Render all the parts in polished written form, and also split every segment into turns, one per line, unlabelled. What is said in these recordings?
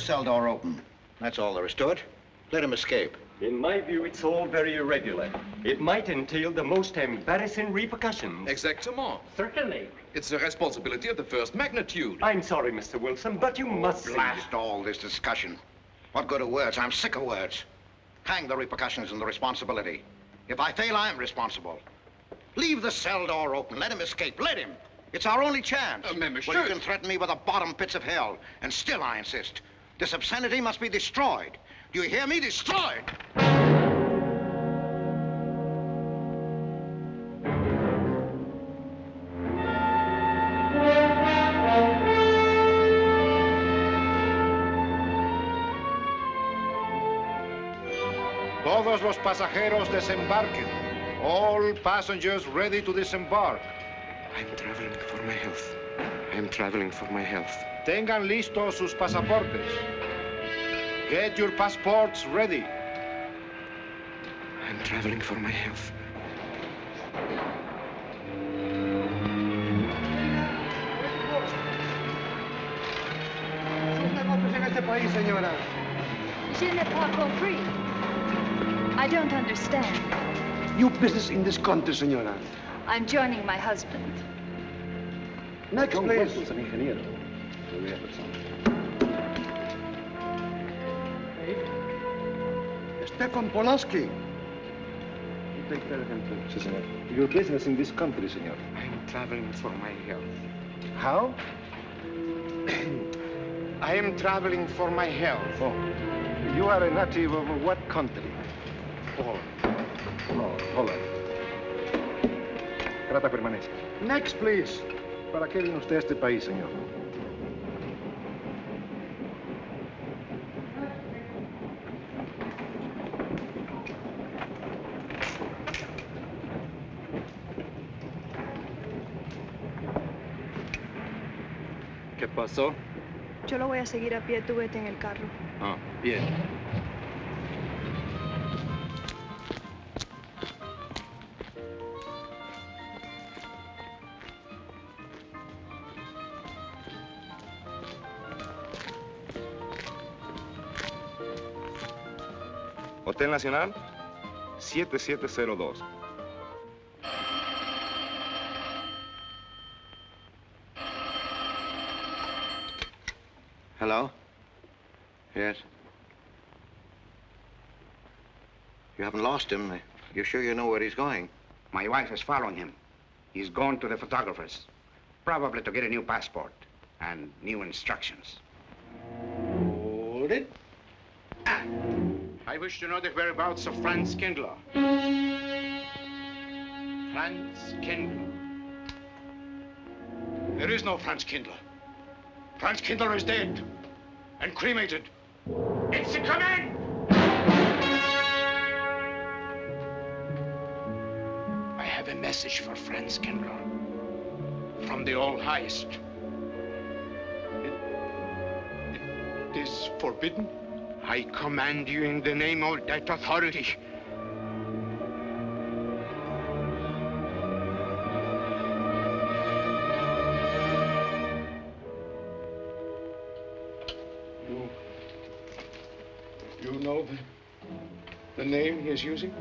cell door open. That's all there is to it. Let him escape.
In my view, it's all very irregular. It might entail the most embarrassing repercussions.
Exactement.
Certainly.
It's a responsibility of the first magnitude.
I'm sorry, Mr. Wilson, but you must
Blast all this discussion. What good are words? I'm sick of words. Hang the repercussions and the responsibility. If I fail, I'm responsible. Leave the cell door open. Let him escape. Let him. It's our only chance.
Monsieur.
Well, you can threaten me with the bottom pits of hell, and still I insist. This obscenity must be destroyed. Do you hear me? Destroyed!
Todos los pasajeros desembarquen. All passengers ready to disembark.
I'm traveling for my health. I'm traveling for my health.
Tengan listos sus pasaportes. Get your passports ready.
I'm traveling for my health.
Je n'ai pas compris. I don't understand.
Your business in this country, senora.
I'm joining my husband.
Next, please. Stefan Polaski. You take care of him, too. Senor. Your business in this country, senor.
I'm traveling for my health.
How?
I am traveling for my health.
Oh. You are a native of what country?
Poland.
Oh, Holland. Trata permanece. Next, please. ¿Para qué vino usted a este país, señor?
¿Qué pasó?
Yo lo voy a seguir a pie, tú vete en el carro.
Ah, bien.
Hotel Nacional, 7702.
Hello? Yes? You haven't lost him. You're sure you know where he's going?
My wife is following him. He's gone to the photographer's, probably to get a new passport and new instructions.
Hold it.
I wish to know the whereabouts of Franz Kindler. Franz Kindler. There is no Franz Kindler. Franz Kindler is dead and cremated. It's a command! I have a message for Franz Kindler from the All-Highest. It is forbidden. I command you in the name of that authority. You know the name he is using?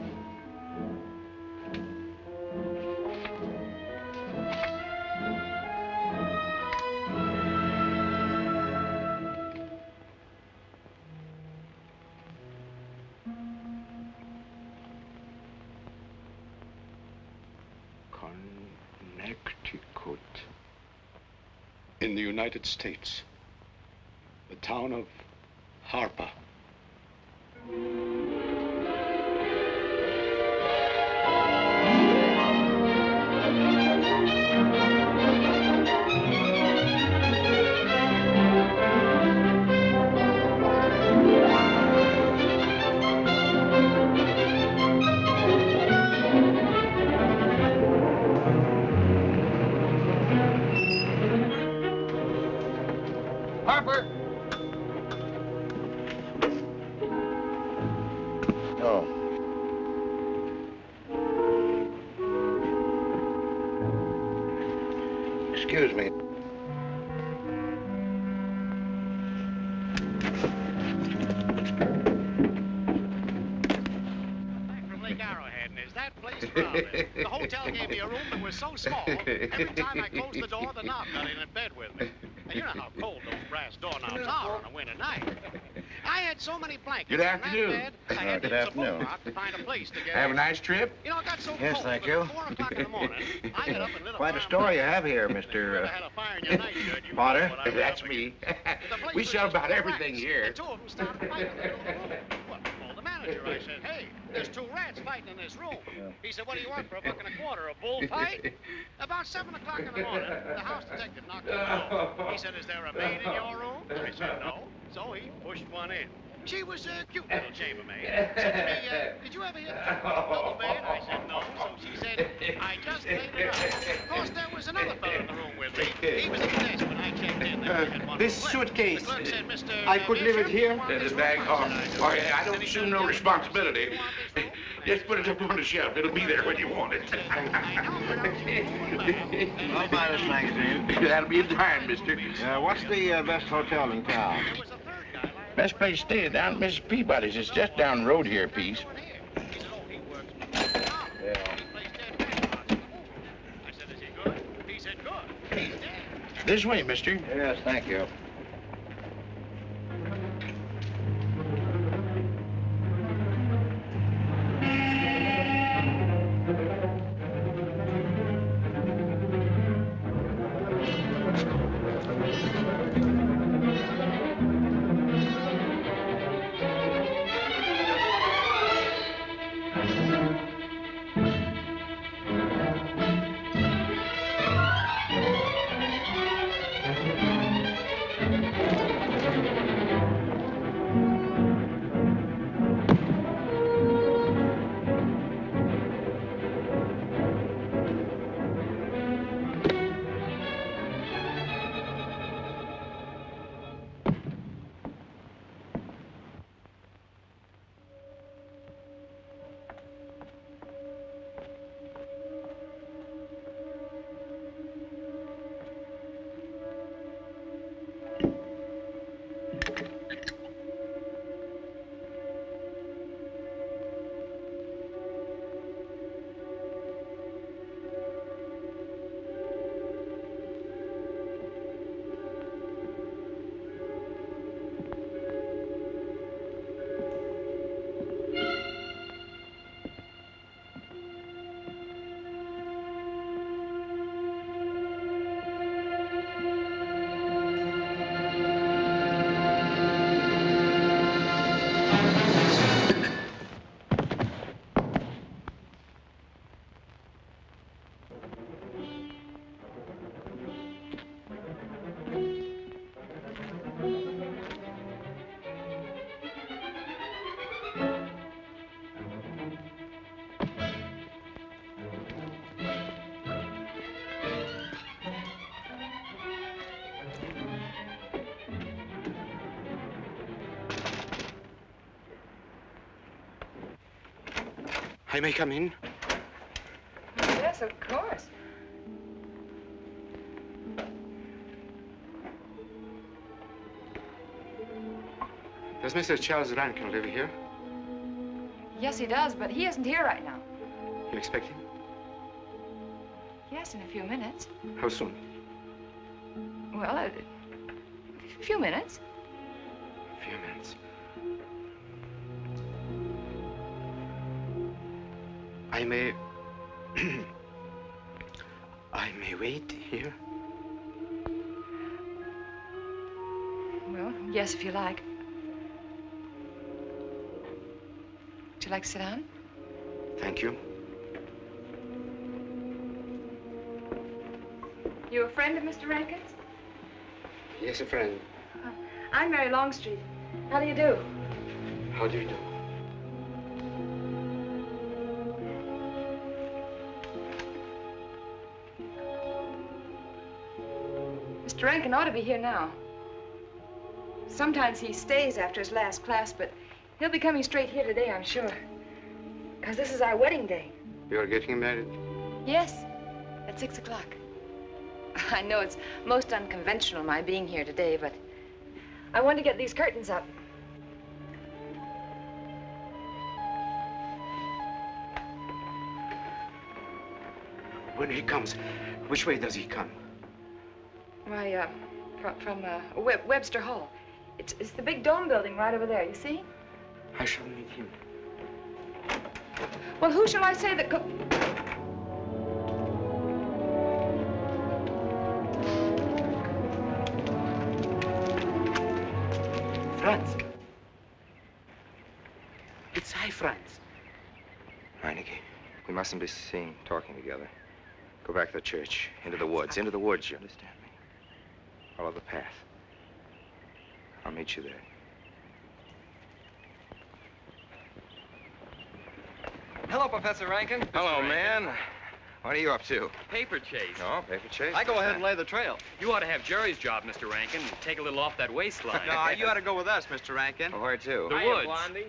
Connecticut. In the United States. The town of Harper.
Harper!
No. Excuse me.
of it. The hotel gave me a room that was so small, every time I closed the door, the knob got in bed with me. And you know how cold those brass doorknobs are on a winter night. I had so many blankets
Good afternoon.
in that bed, I had to use a bookmark to find a place to get
Have a
in.
nice trip?
You know, it got so
Yes,
cold
thank
that
you.
at 4 o'clock in the morning, I got up and lit a
Quite a
fire
story you
back.
have here,
If you ever
Mr.
had a fire in your night, Judge, you
Potter.
know what I was
That's
up
me.
against. The place
We
was
sell
just
about
full of
everything
rats,
here.
And two of them started fighting in the middle of the room. Well, I called the manager. I said, hey, there's 2 rats fighting in this room. He said, what do you want for $1.25? A bullfight? About 7 o'clock in the morning, the house detective knocked on the door. He said, is there a maid in your room? I said, no. So he pushed one in. She was a cute little chambermaid. Said to me, did you ever hear the truth about the double bed? I said, no. So she said, I just laid it out. Of course, there was another fellow in the room with me. He was at the desk when I checked in. There he had one
This
flip.
suitcase,
The clerk said, Mr.
I could leave it
Bishop,
here?
you want
There's
this
a bag
room?
off.
I said,
Oh,
I do.
yeah, I
Then
don't
he
assume
said,
no
"You
responsibility.
want this room?"
Just put it up on the shelf. It'll be there when you want it.
I now pronounce you a woman, ma'am.
I'll buy this magazine.
That'll be in time, mister.
What's the best hotel in town?
There was a third guy lying
Best place to stay down at Mrs. Peabody's. It's just down the road here a piece.
He said, oh, he works for $1.
Yeah.
He plays dead restaurants in the movie. I said, is he good? He said, good. He's dead.
This way, mister.
Yes, thank you.
I may come in?
Yes, of course.
Does Mr. Charles Rankin live here?
Yes, he does, but he isn't here right now.
You expect him?
Yes, in a few minutes.
How soon?
Well, a few minutes.
A few minutes. I may... I may wait here?
Well, yes, if you like. Would you like to sit down?
Thank you.
You a friend of Mr. Rankin's?
Yes, a friend.
I'm Mary Longstreet. How do you do?
How do you do?
Mr. Rankin ought to be here now. Sometimes he stays after his last class, but he'll be coming straight here today, I'm sure. Because this is our wedding day.
You're getting married?
Yes, at 6 o'clock. I know it's most unconventional, my being here today, but I want to get these curtains up.
when he comes, which way does he come?
Why, from Webster Hall. It's the big dome building right over there, you see?
I shall meet him.
Well, who shall I say that
Franz. It's I, Franz.
Meineke, we mustn't be seen talking together. Go back to the church, into the woods, you understand me? Follow the path. I'll meet you there.
Hello, Professor Rankin.
Hello, man. What are you up to?
Paper chase.
Oh, paper chase?
I go ahead and lay the trail. You ought to have Jerry's job, Mr. Rankin, and take a little off that waistline.
No, you ought to go with us, Mr. Rankin.
Well, where to?
The woods.
Blondie.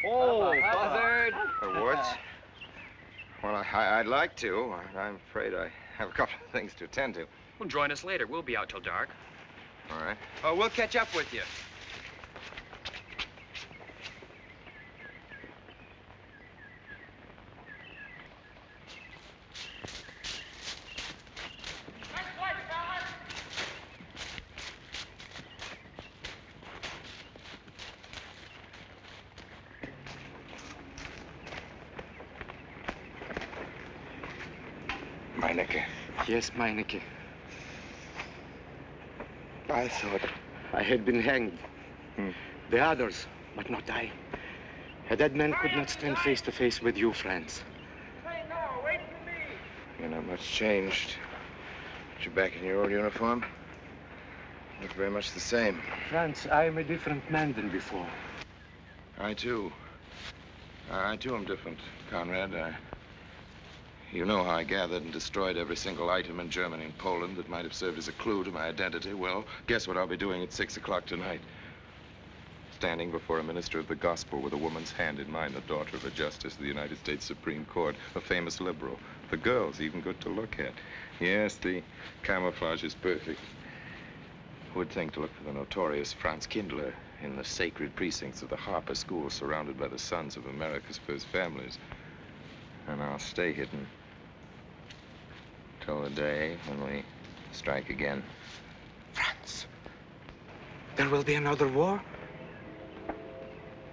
Oh, buzzard.
The woods? Well, I'd like to. I'm afraid I have a couple of things to attend to.
Well, join us later. We'll be out till dark.
All right.
Oh, we'll catch up with you.
Meineke.
Yes, Meineke. I thought I had been hanged. The others, but not I. A dead man could not stand face to face with you, Franz.
You're not much changed. But you're back in your old uniform. Look very much the same.
Franz, I am a different man than before.
I too am different, Conrad. You know how I gathered and destroyed every single item in Germany and Poland that might have served as a clue to my identity. Well, guess what I'll be doing at 6 o'clock tonight? Standing before a minister of the gospel with a woman's hand in mine, the daughter of a justice of the United States Supreme Court, a famous liberal. The girl's even good to look at. Yes, the camouflage is perfect. Who would think to look for the notorious Franz Kindler in the sacred precincts of the Harper School, surrounded by the sons of America's first families? And I'll stay hidden till the day when we strike again.
Franz, there will be another war?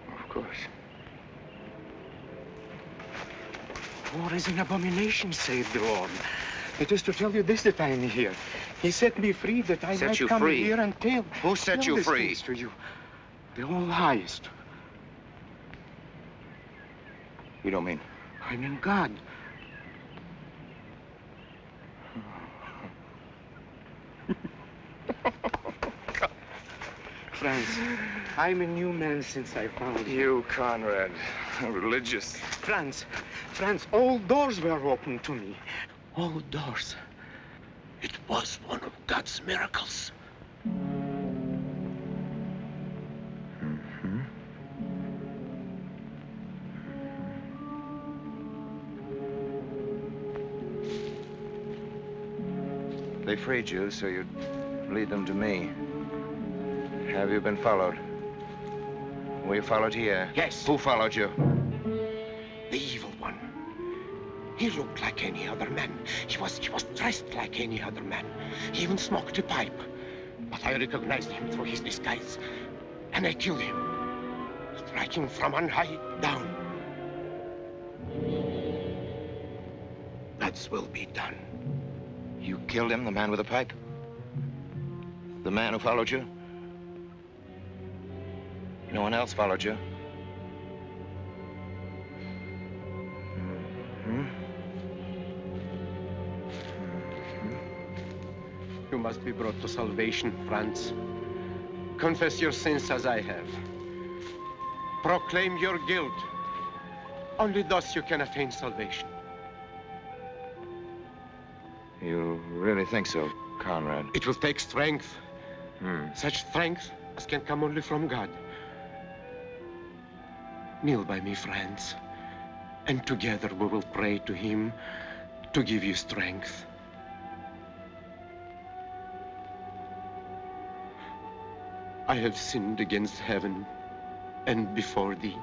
Of course.
War is an abomination, saith the Lord. It is to tell you this that I am here. He set me free that I might come here and tell.
Who set you free?
These to you. The All-Highest.
You don't mean?
I mean God. Franz, I'm a new man since I found you.
You, Conrad, religious.
Franz, all doors were open to me. All doors. It was one of God's miracles.
They freed you so you'd lead them to me. Have you been followed? Were you followed here?
Yes.
Who followed you?
The evil one. He looked like any other man. He was dressed like any other man. He even smoked a pipe. But I recognized him through his disguise. And I killed him, striking from on high down. God's will be done.
You killed him, the man with the pipe? The man who followed you? No one else followed you?
You must be brought to salvation, Franz. Confess your sins as I have. Proclaim your guilt. Only thus you can attain salvation.
You really think so, Conrad?
It will take strength. Such strength as can come only from God. Kneel by me, Franz, and together we will pray to him to give you strength. I have sinned against heaven and before thee.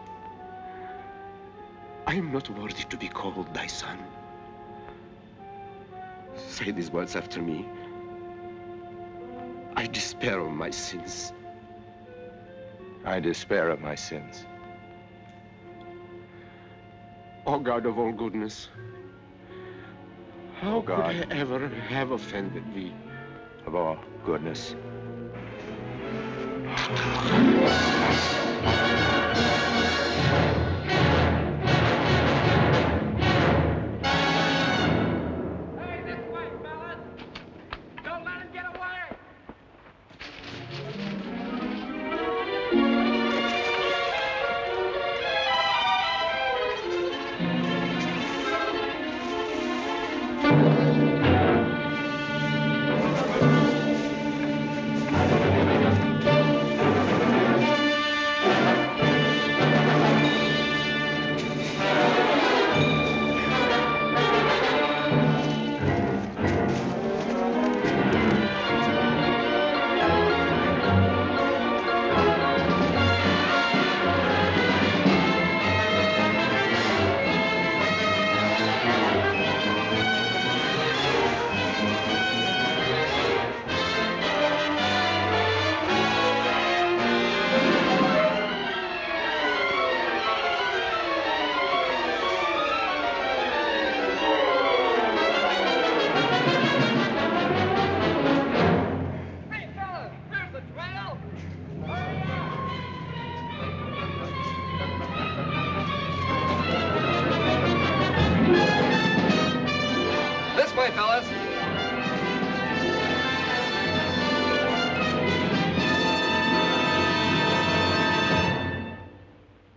I am not worthy to be called thy son.
say these words after me. I despair of my sins.
I despair of my sins.
O God of all goodness, how
O God,
could I ever have offended thee?
Of all goodness.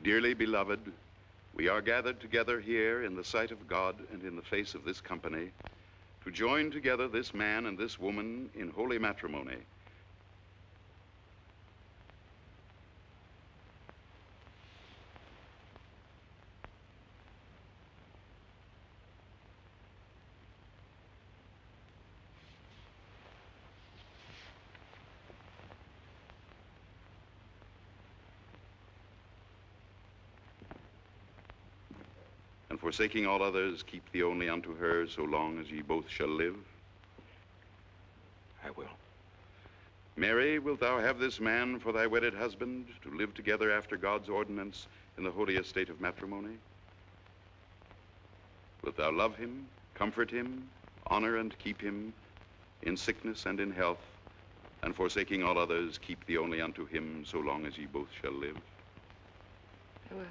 Dearly beloved, we are gathered together here in the sight of God and in the face of this company to join together this man and this woman in holy matrimony. And forsaking all others, keep thee only unto her so long as ye both shall live?
I will.
Mary, wilt thou have this man for thy wedded husband, to live together after God's ordinance in the holy estate of matrimony? Wilt thou love him, comfort him, honor and keep him in sickness and in health, and forsaking all others, keep thee only unto him so long as ye both shall live?
I will.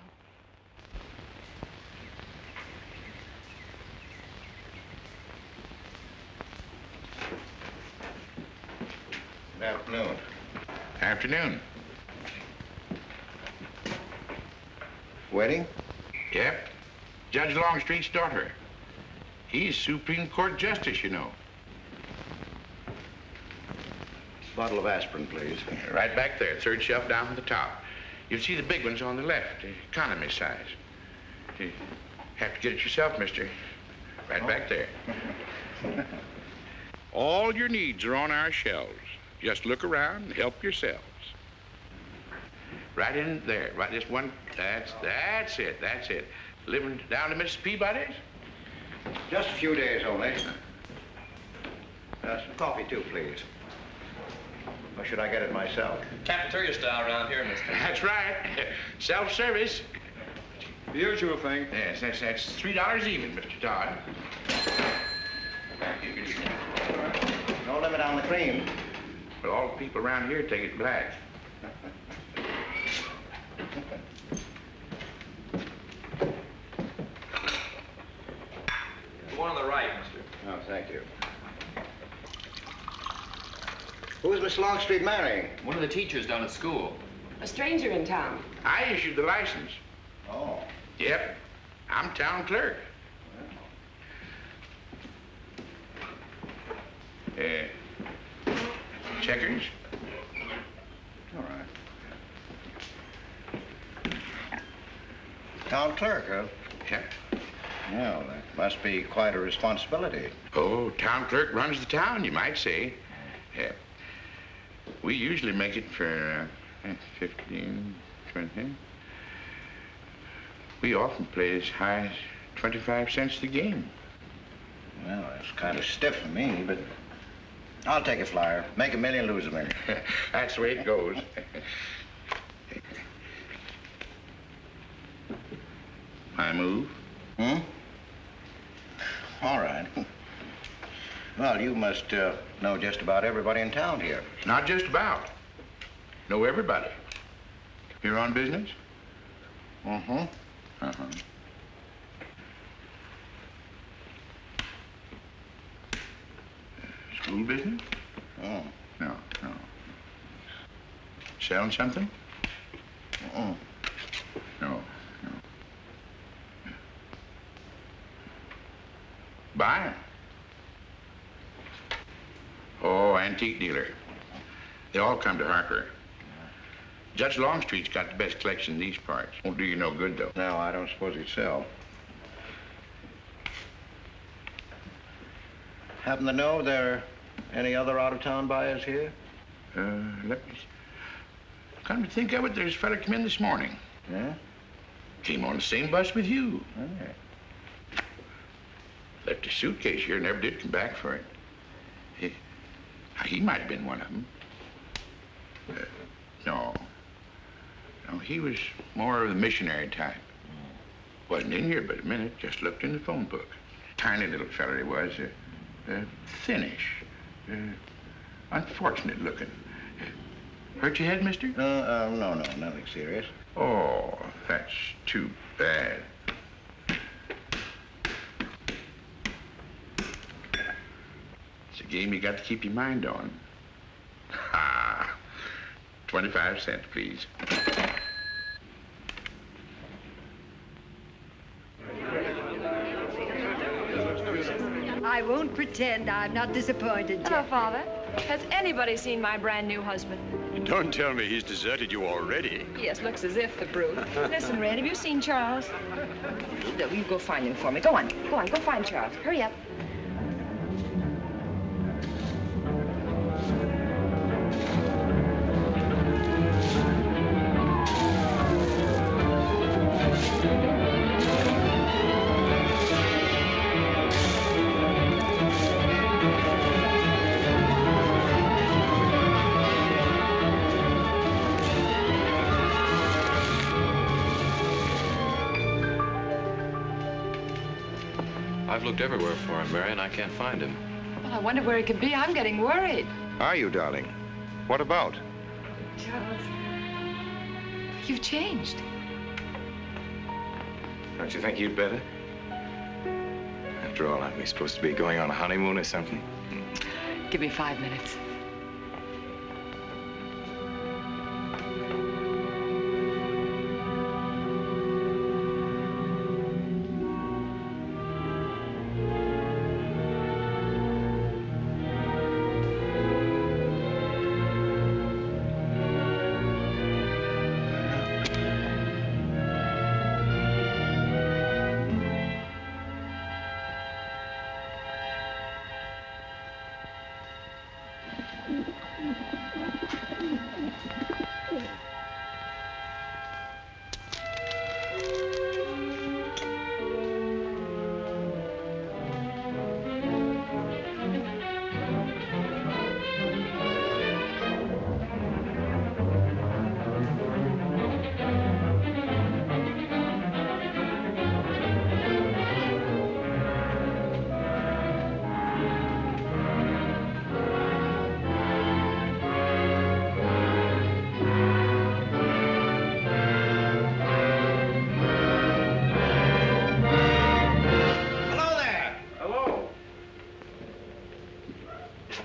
Good afternoon.
Afternoon.
Wedding?
Yep. Judge Longstreet's daughter. He's Supreme Court Justice, you know.
Bottle of aspirin, please.
Right back there, third shelf down from the top. You'll see the big ones on the left, the economy size. You have to get it yourself, mister. Right back there. All your needs are on our shelves. Just look around and help yourselves. Right in there, right this one, that's it. Living down to Mrs. Peabody's?
Just a few days only. Some coffee, too, please. Or should I get it myself?
Cafeteria style around here, mister.
That's right. Self-service.
The usual thing.
Yes, that's $3 even, Mr. Todd.
No limit on the cream.
Well, all the people around here take it black.
The one on the right, mister.
Oh, thank you. Who is Miss Longstreet marrying?
One of the teachers down at school.
A stranger in town.
I issued the license.
Oh.
Yep. I'm town clerk. Checkers?
All right. Town clerk, huh?
Yep.
Well, that must be quite a responsibility.
Oh, town clerk runs the town, you might say. We usually make it for 15, 20. We often play as high as 25 cents the game.
Well, it's kind of stiff for me, but I'll take a flyer. Make $1 million, lose $1 million.
That's the way it goes. My move?
Hmm? All right. Well, you must know just about everybody in town here.
Not just about. Know everybody. Here on business?
Mm-hmm.
Uh-huh. School business?
Oh.
No. Selling something?
Mm-mm.
No. Buying? Oh, antique dealer. They all come to Harper. Judge Longstreet's got the best collection in these parts. Won't do you no good, though.
No, I don't suppose he'd sell. Happen to know there are any other out-of-town buyers here?
Let me... Come to think of it, there's a fella come in this morning.
Yeah?
Came on the same bus with you.
Okay.
Left his suitcase here, never did come back for it. He might have been one of them. No, he was more of the missionary type. Wasn't in here but a minute, just looked in the phone book. Tiny little fella he was, thinnish, unfortunate looking. Hurt your head, mister?
No, nothing serious.
Oh, that's too bad. It's a game you got to keep your mind on. Ha! 25 cents, please.
I won't pretend I'm not disappointed,
Hello,
Jeff.
Father. Has anybody seen my brand new husband?
Don't tell me he's deserted you already.
Yes, looks as if, the brute. Listen, Red, have you seen Charles? No, you go find him for me. Go on, go find Charles. Hurry up.
I've looked everywhere for him, Mary, and I can't find him.
Well, I wonder where he could be. I'm getting worried.
Are you, darling? What about?
Charles, you've changed.
Don't you think you'd better? After all, aren't we supposed to be going on a honeymoon or something?
Give me 5 minutes.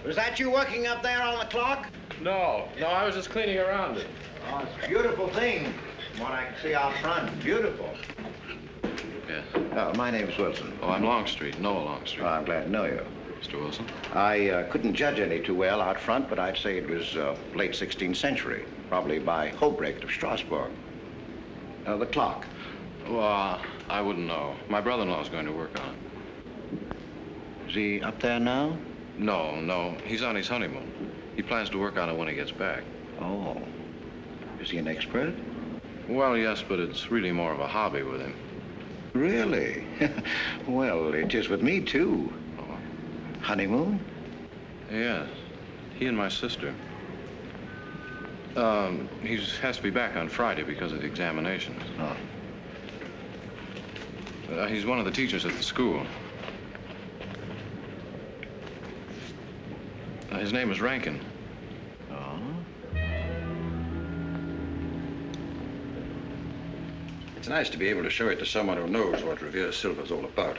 Was that you working up there on the clock?
No, I was just cleaning around it.
Oh, it's a beautiful thing. From what I can see out front, beautiful.
Yes.
My name's Wilson.
Oh, I'm Longstreet, Noah Longstreet.
Oh, I'm glad to know you.
Mr. Wilson?
I couldn't judge any too well out front, but I'd say it was late 16th century, probably by Hobrecht of Strasbourg. The clock.
Well, I wouldn't know. My brother-in-law's going to work on it.
Is he up there now?
No. He's on his honeymoon. He plans to work on it when he gets back.
Oh. Is he an expert?
Well, yes, but it's really more of a hobby with him.
Really? Well, it is with me, too.
Oh,
Honeymoon?
Yes. He and my sister. He has to be back on Friday because of the examinations.
Oh.
He's one of the teachers at the school. His name is Rankin.
Oh?
It's nice to be able to show it to someone who knows what Revere Silver's all about.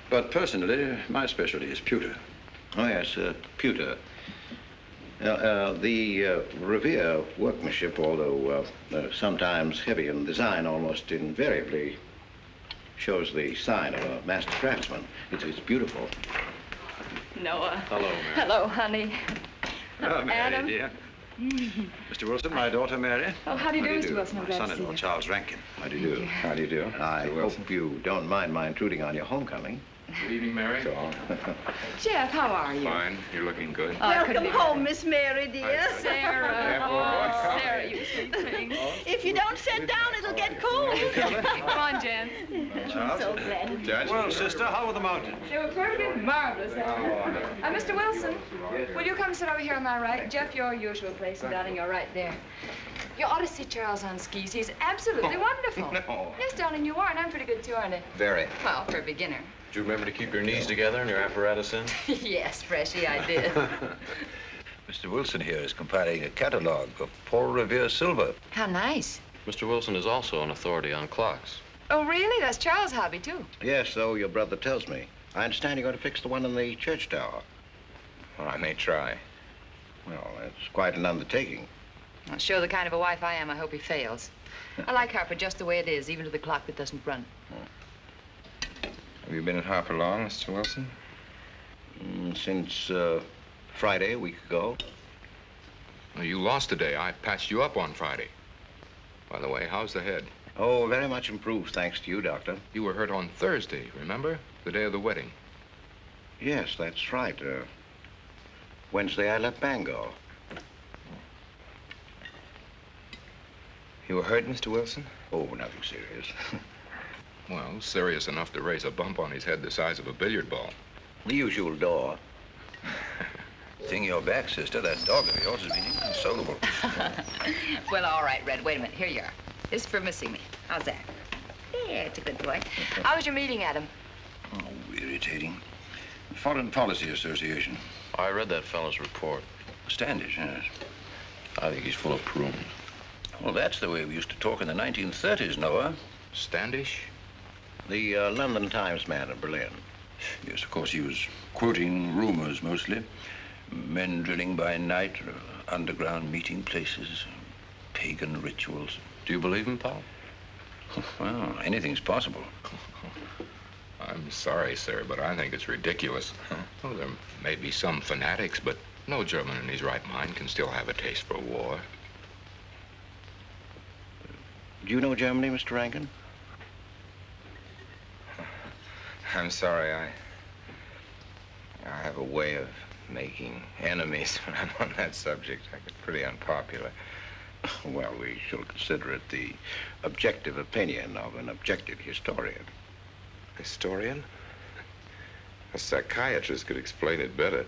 But personally, my specialty is pewter.
Oh, yes, pewter. The Revere workmanship, although sometimes heavy in design, almost invariably shows the sign of a master craftsman. It's beautiful.
Noah.
Hello, Mary.
Hello, honey.
Oh, Mary,
Adam.
dear. Mr. Wilson, my daughter, Mary.
Oh, how do you do, Mr. Wilson? I'm
My
glad to see
son-in-law,
you.
Charles Rankin.
How do you do?
How do you do?
I hope you don't mind my intruding on your homecoming.
Good evening, Mary.
Jeff, how are you?
Fine. You're looking good.
Welcome home, Miss Mary, dear.
Sarah. Oh, Sarah, you sweet thing.
If you don't sit down, it'll get cold.
Come on, Jen.
I'm so glad.
Well, sister, how were the mountains?
They were perfectly marvelous. Mr. Wilson, will you come sit over here on my right? Jeff, your usual place, and darling, you're right there. You ought to see Charles on skis. He's absolutely wonderful.
No.
Yes, darling, you are, and I'm pretty good too, aren't I?
Very.
Well, for a beginner.
Do you remember to keep your knees together and your apparatus in?
Yes, Freshy, I did.
Mr. Wilson here is compiling a catalog of Paul Revere Silver.
How nice.
Mr. Wilson is also an authority on clocks.
Oh, really? That's Charles' hobby, too.
Yes, so your brother tells me. I understand you're going to fix the one in the church tower.
Well, I may try.
Well, that's quite an undertaking.
I'll show the kind of a wife I am. I hope he fails. I like Harper just the way it is, even to the clock that doesn't run.
Have you been at Harper long, Mr. Wilson?
Since Friday, a week ago.
Well, you lost today. I patched you up on Friday. By the way, how's the head?
Oh, very much improved, thanks to you, Doctor.
You were hurt on Thursday, remember? The day of the wedding.
Yes, that's right. Wednesday, I left Bangor.
You were hurt, Mr. Wilson?
Oh, nothing serious.
Well, serious enough to raise a bump on his head the size of a billiard ball.
The usual door.
Thing your back, sister. That dog of yours has been inconsolable.
Well, all right, Red. Wait a minute. Here you are. This is for missing me. How's that? Yeah, it's a good boy. How was your meeting, Adam?
Oh, irritating. Foreign Policy Association.
I read that fellow's report.
Standish, yes.
I think he's full of prunes.
Well, that's the way we used to talk in the 1930s, Noah.
Standish?
The London Times man in Berlin.
Yes, of course, he was quoting rumors mostly. Men drilling by night, underground meeting places, pagan rituals.
Do you believe him, Paul?
Well, anything's possible.
I'm sorry, sir, but I think it's ridiculous. Well, there may be some fanatics, but no German in his right mind can still have a taste for war.
Do you know Germany, Mr. Rankin?
I'm sorry, I have a way of making enemies when I'm on that subject. I get pretty unpopular.
Well, we shall consider it the objective opinion of an objective historian.
Historian? A psychiatrist could explain it better.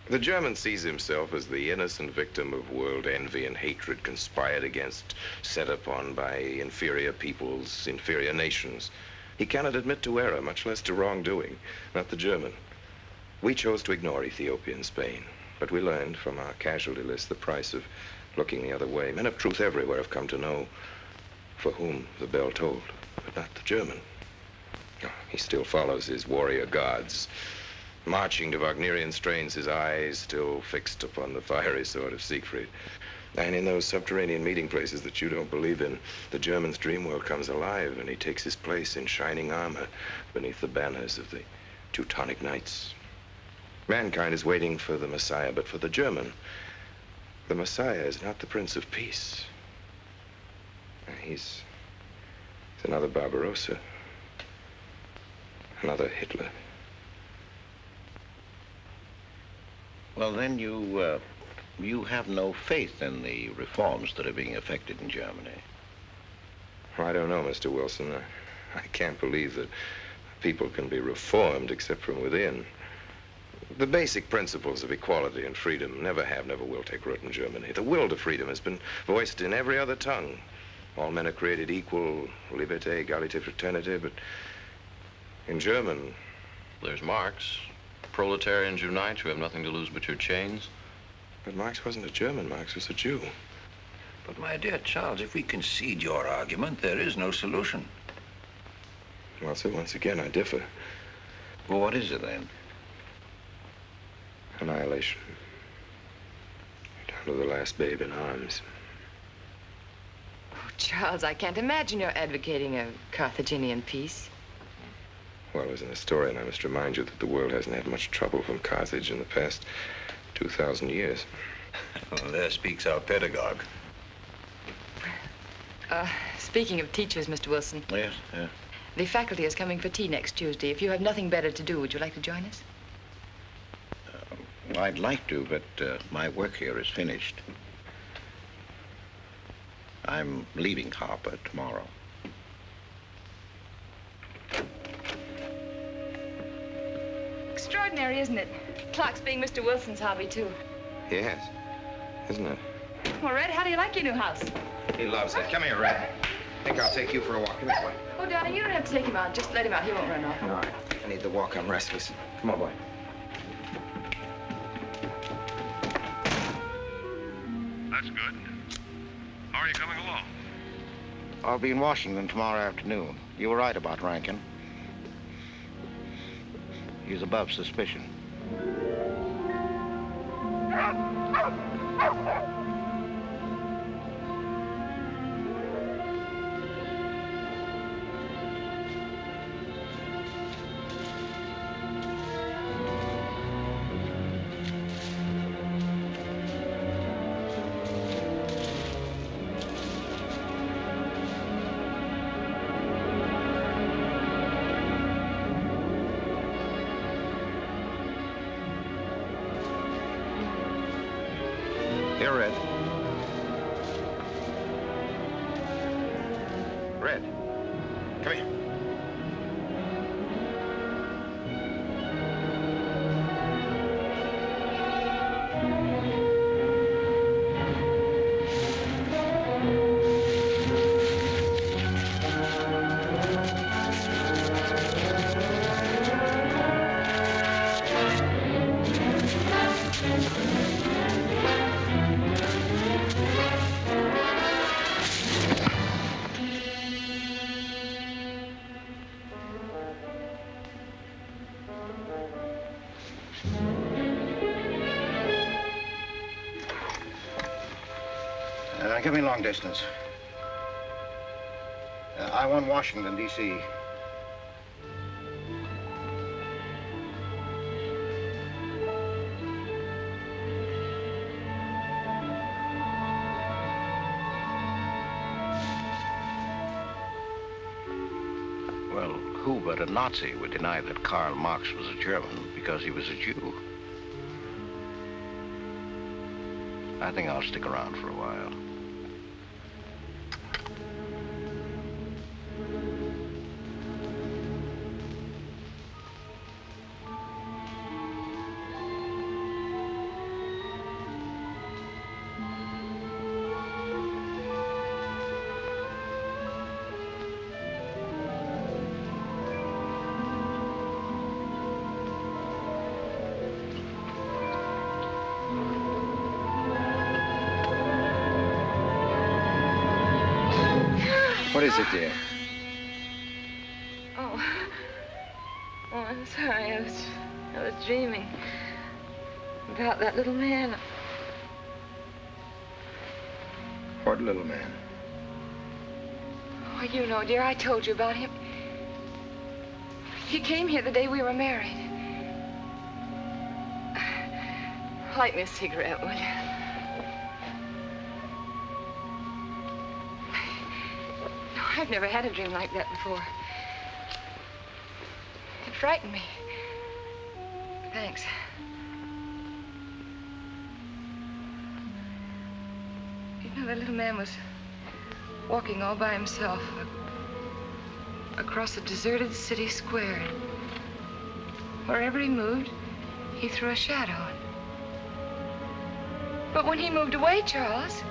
The German sees himself as the innocent victim of world envy and hatred conspired against, set upon by inferior peoples, inferior nations. He cannot admit to error, much less to wrongdoing. Not the German. We chose to ignore Ethiopia and Spain, but we learned from our casualty list the price of looking the other way. Men of truth everywhere have come to know for whom the bell tolled, but not the German. He still follows his warrior gods, marching to Wagnerian strains, his eyes still fixed upon the fiery sword of Siegfried. And in those subterranean meeting places that you don't believe in, the German's dream world comes alive, and he takes his place in shining armor beneath the banners of the Teutonic Knights. Mankind is waiting for the Messiah, but for the German, the Messiah is not the Prince of Peace. He's another Barbarossa, another Hitler.
Well, then you have no faith in the reforms that are being effected in Germany.
Well, I don't know, Mr. Wilson. I can't believe that people can be reformed except from within. The basic principles of equality and freedom never have, never will take root in Germany. The will to freedom has been voiced in every other tongue. All men are created equal, liberté, égalité, fraternité, but in German...
There's Marx. Proletarians unite, you have nothing to lose but your chains.
But Marx wasn't a German, Marx was a Jew.
But my dear Charles, if we concede your argument, there is no solution.
Well, sir, once again, I differ.
Well, what is it, then?
Annihilation. Down to the last babe in arms.
Oh, Charles, I can't imagine you're advocating a Carthaginian peace.
Well, as an historian, I must remind you that the world hasn't had much trouble from Carthage in the past 2,000 years.
Well, there speaks our pedagogue.
Speaking of teachers, Mr. Wilson.
Yes, yeah.
The faculty is coming for tea next Tuesday. If you have nothing better to do, would you like to join us?
I'd like to, but my work here is finished. I'm leaving Harper tomorrow.
Extraordinary, isn't it? Clocks being Mr. Wilson's hobby, too.
Yes, isn't it?
Well, Red, how do you like your new house?
He loves it. Come here, Red. I think I'll take you for a walk. Come this way.
Oh, darling, you don't have to take him out. Just let him out. He won't run off.
All right. I need the walk. I'm restless. Come on, boy.
That's good. How are you coming along?
I'll be in Washington tomorrow afternoon. You were right about Rankin. He's above suspicion.
Here, Red. Red, come here.
Give me long distance. I want Washington, D.C. Well, who but a Nazi would deny that Karl Marx was a German because he was a Jew? I think I'll stick around for a while.
What is it, dear?
Oh, I'm sorry. I was dreaming about that little man.
What little man?
Oh, you know, dear, I told you about him. He came here the day we were married. Light me a cigarette, will you? No, I've never had a dream like that before. It frightened me. Thanks. You know, that little man was walking all by himself across a deserted city square. Wherever he moved, he threw a shadow. But when he moved away, Charles,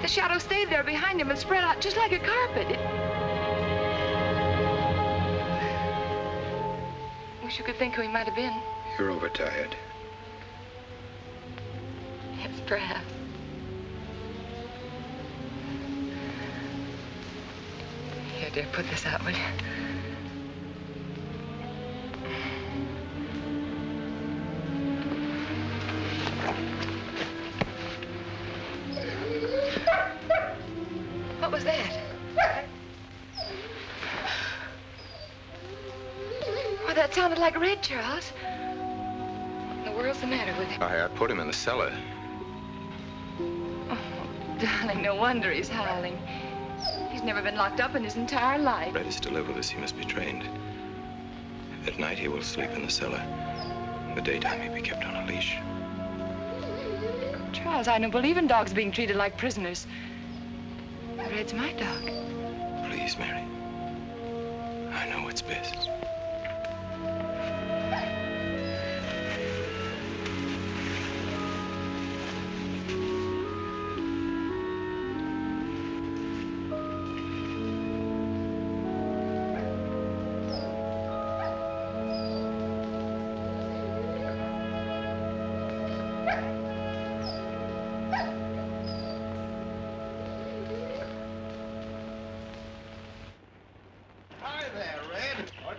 the shadow stayed there behind him and spread out just like a carpet. Wish you could think who he might have been.
You're overtired.
Yes, perhaps. Here, dear, put this out, will you? What was that? Well, that sounded like Red, Charles. What in the world's the matter with him?
I put him in the cellar.
Oh, darling, no wonder he's howling. He's never been locked up in his entire life.
Red is to live with us. He must be trained. At night, he will sleep in the cellar. In the daytime, he'll be kept on a leash.
Charles, I don't believe in dogs being treated like prisoners. Red's my dog.
Please, Mary. I know what's best.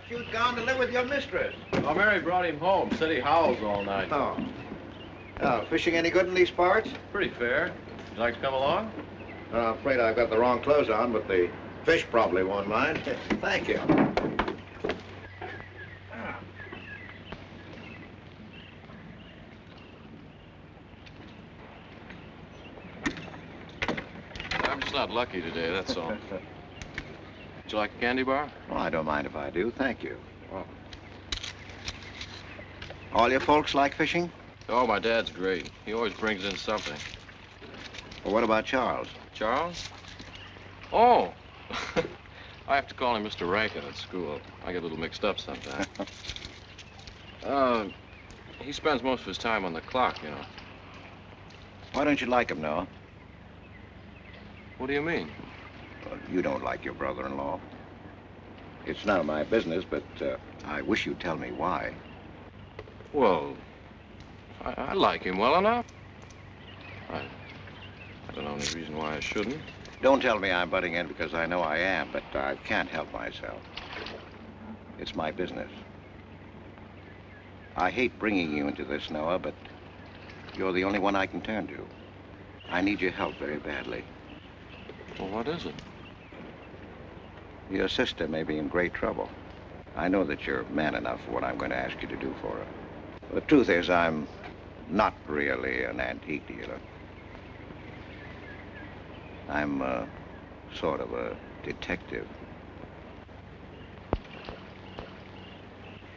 You'd gone to live with your mistress.
Oh, Mary brought him home. Said he howls all night.
Oh. Oh, fishing any good in these parts?
Pretty fair. Would you like to come along?
I'm afraid I've got the wrong clothes on, but the fish probably won't mind. Thank you.
I'm just not lucky today, that's all. Would you like a candy bar?
Oh, I don't mind if I do. Thank you. Oh. All your folks like fishing?
Oh, my dad's great. He always brings in something.
Well, what about Charles?
Charles? Oh! I have to call him Mr. Rankin at school. I get a little mixed up sometimes. He spends most of his time on the clock, you know.
Why don't you like him, Noah?
What do you mean?
Well, you don't like your brother-in-law. It's none of my business, but I wish you'd tell me why.
Well, I like him well enough. I don't know any reason why I shouldn't.
Don't tell me I'm butting in because I know I am, but I can't help myself. It's my business. I hate bringing you into this, Noah, but you're the only one I can turn to. I need your help very badly.
Well, what is it?
Your sister may be in great trouble. I know that you're man enough for what I'm going to ask you to do for her. The truth is, I'm not really an antique dealer. I'm sort of a detective.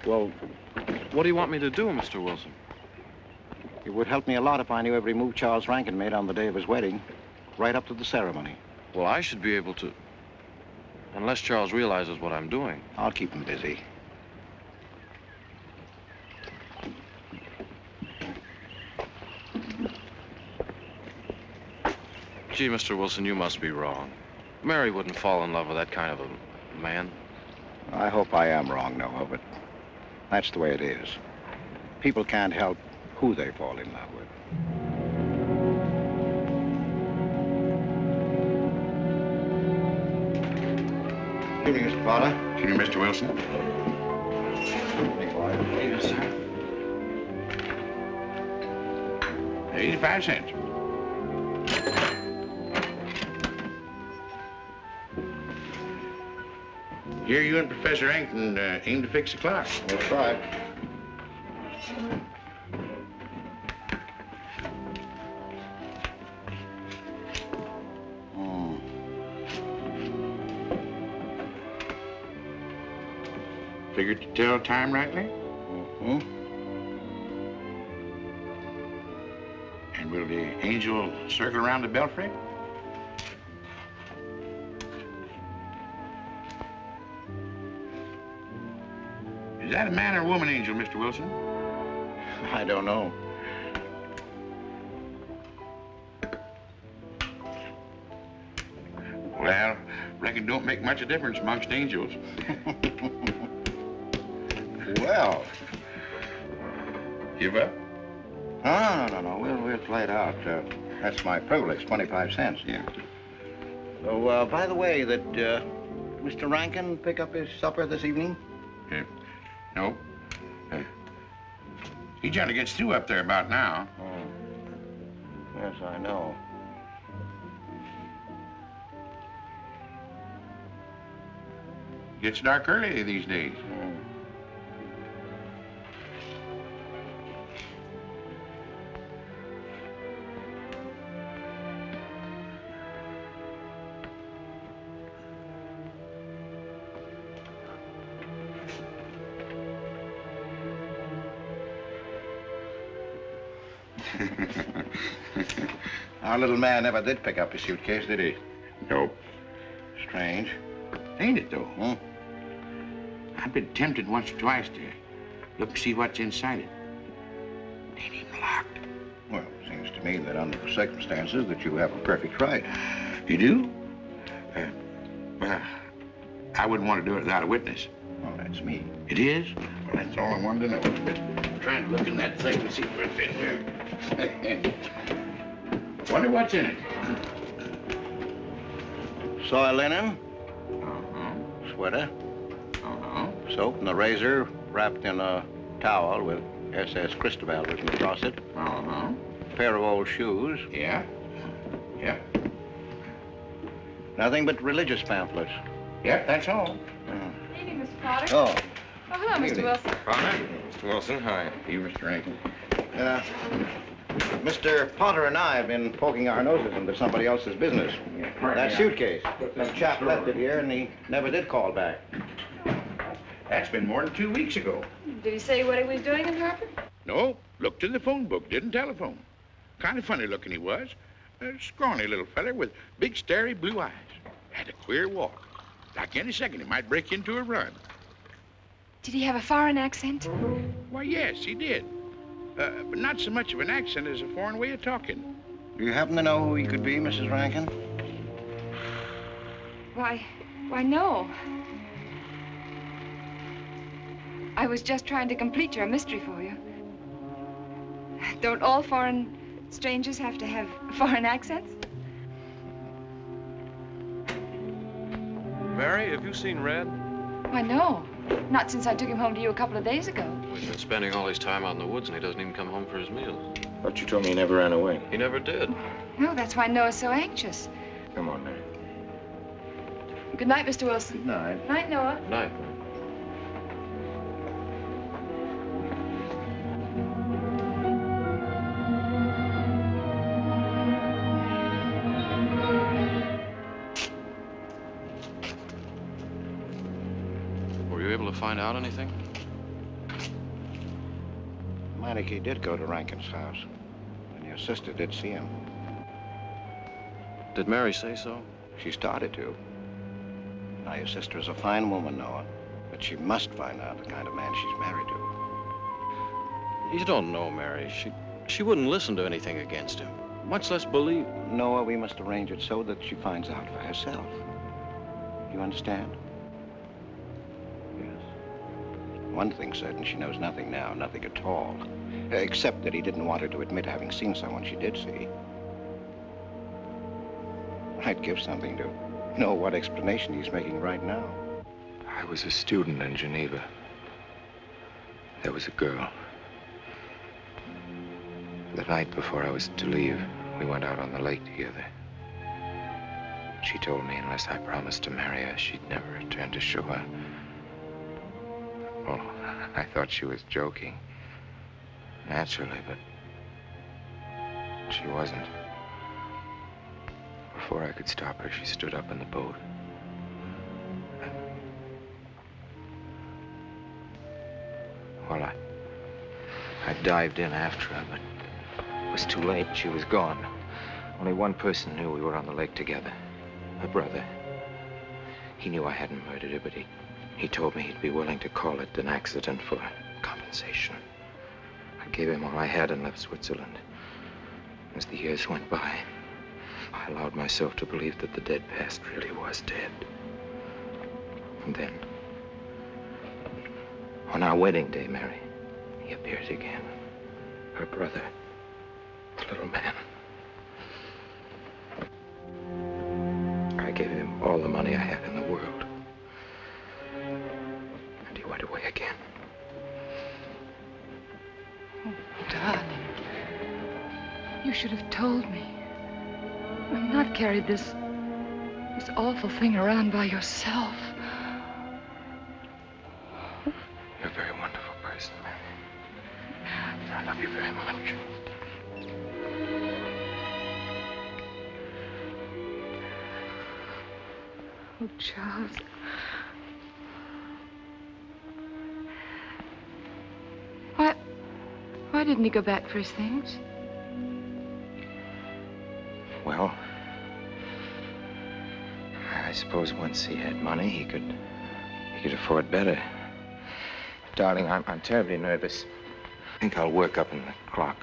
Well, what do you want me to do, Mr. Wilson?
It would help me a lot if I knew every move Charles Rankin made on the day of his wedding, right up to the ceremony.
Well, I should be able to, unless Charles realizes what I'm doing.
I'll keep him busy.
Gee, Mr. Wilson, you must be wrong. Mary wouldn't fall in love with that kind of a man.
I hope I am wrong, Noah, but that's the way it is. People can't help who they fall in love with. Good evening, Mr. Potter.
Evening, Mr. Wilson.
Evening, sir.
85 cents. Here you and Professor Ankton aim to fix the clock.
That's right.
Figured to tell time rightly?
Mm-hmm.
And will the angel circle around the belfry? Is that a man or woman angel, Mr. Wilson?
I don't know.
Well, reckon don't make much of a difference amongst angels.
Well.
Give up?
No. We'll play it out. That's my privilege, 25 cents.
Yeah.
So, by the way, did Mr. Rankin pick up his supper this evening?
No. He generally gets through up there about now.
Oh. Yes, I know.
Gets dark early these days.
Our little man never did pick up his suitcase, did he?
Nope.
Strange.
Ain't it, though? I've been tempted once or twice to look and see what's inside it. Ain't even locked.
Well, it seems to me that under the circumstances that you have a perfect right.
You do? Well, I wouldn't want to do it without a witness.
Well, that's me.
It is? Well, that's all I wanted to know. I'm trying to look in that thing and see what's in here. Wonder what's in it.
Soy linen. Sweater. Soap and a razor wrapped in a towel with SS Cristobal written across it. Pair of old shoes.
Yeah.
Nothing but religious pamphlets.
Yep, that's all.
Good evening, Mr. Potter.
Oh.
Oh, hello, Mr. Wilson.
Potter? Mr. Wilson, hi.
You, Mr. Rankin.
Mr. Potter and I have been poking our noses into somebody else's business. That suitcase. Some chap left it here and he never did call back.
That's been more than 2 weeks ago.
Did he say what he was doing in Harper?
No, looked in the phone book, didn't telephone. Kind of funny looking he was. A scrawny little feller with big, starey blue eyes. Had a queer walk. Like any second, he might break into a run.
Did he have a foreign accent?
Why, yes, he did. But not so much of an accent as a foreign way of talking.
Do you happen to know who he could be, Mrs. Rankin?
Why, no. I was just trying to complete your mystery for you. Don't all foreign strangers have to have foreign accents?
Mary, have you seen Red?
Why, no. Not since I took him home to you a couple of days ago.
We've been spending all his time out in the woods, and he doesn't even come home for his meals.
But you told me he never ran away.
He never did.
No, that's why Noah's so anxious.
Come on, Mary.
Good night, Mr. Wilson.
Good night.
Night, Noah.
Night. Were you able to find out anything?
Meineke did go to Rankin's house, and your sister did see him.
Did Mary say so?
She started to. Now, your sister is a fine woman, Noah, but she must find out the kind of man she's married to.
You don't know, Mary. She wouldn't listen to anything against him, much less believe.
Noah, we must arrange it so that she finds out for herself. You understand? Yes. One thing's certain, she knows nothing now, nothing at all. Except that he didn't want her to admit having seen someone she did see. I'd give something to know what explanation he's making right now.
I was a student in Geneva. There was a girl. The night before I was to leave, we went out on the lake together. She told me unless I promised to marry her, she'd never return to shore. Well, I thought she was joking. Naturally, but she wasn't. Before I could stop her, she stood up in the boat. Well, I dived in after her, but it was too late. She was gone. Only one person knew we were on the lake together. Her brother. He knew I hadn't murdered her, but he told me he'd be willing to call it an accident for compensation. I gave him all I had and left Switzerland. As the years went by, I allowed myself to believe that the dead past really was dead. And then, on our wedding day, Mary, he appeared again. Her brother, the little man. I gave him all the money I had in the world. And he went away again.
Oh, darling. You should have told me. And not carried this awful thing around by yourself.
You're a very wonderful person, Mary. I love you very much.
Oh, Charles. Why didn't he go back for his things?
Well, I suppose once he had money, he could afford better. Darling, I'm terribly nervous. I think I'll work up in the clock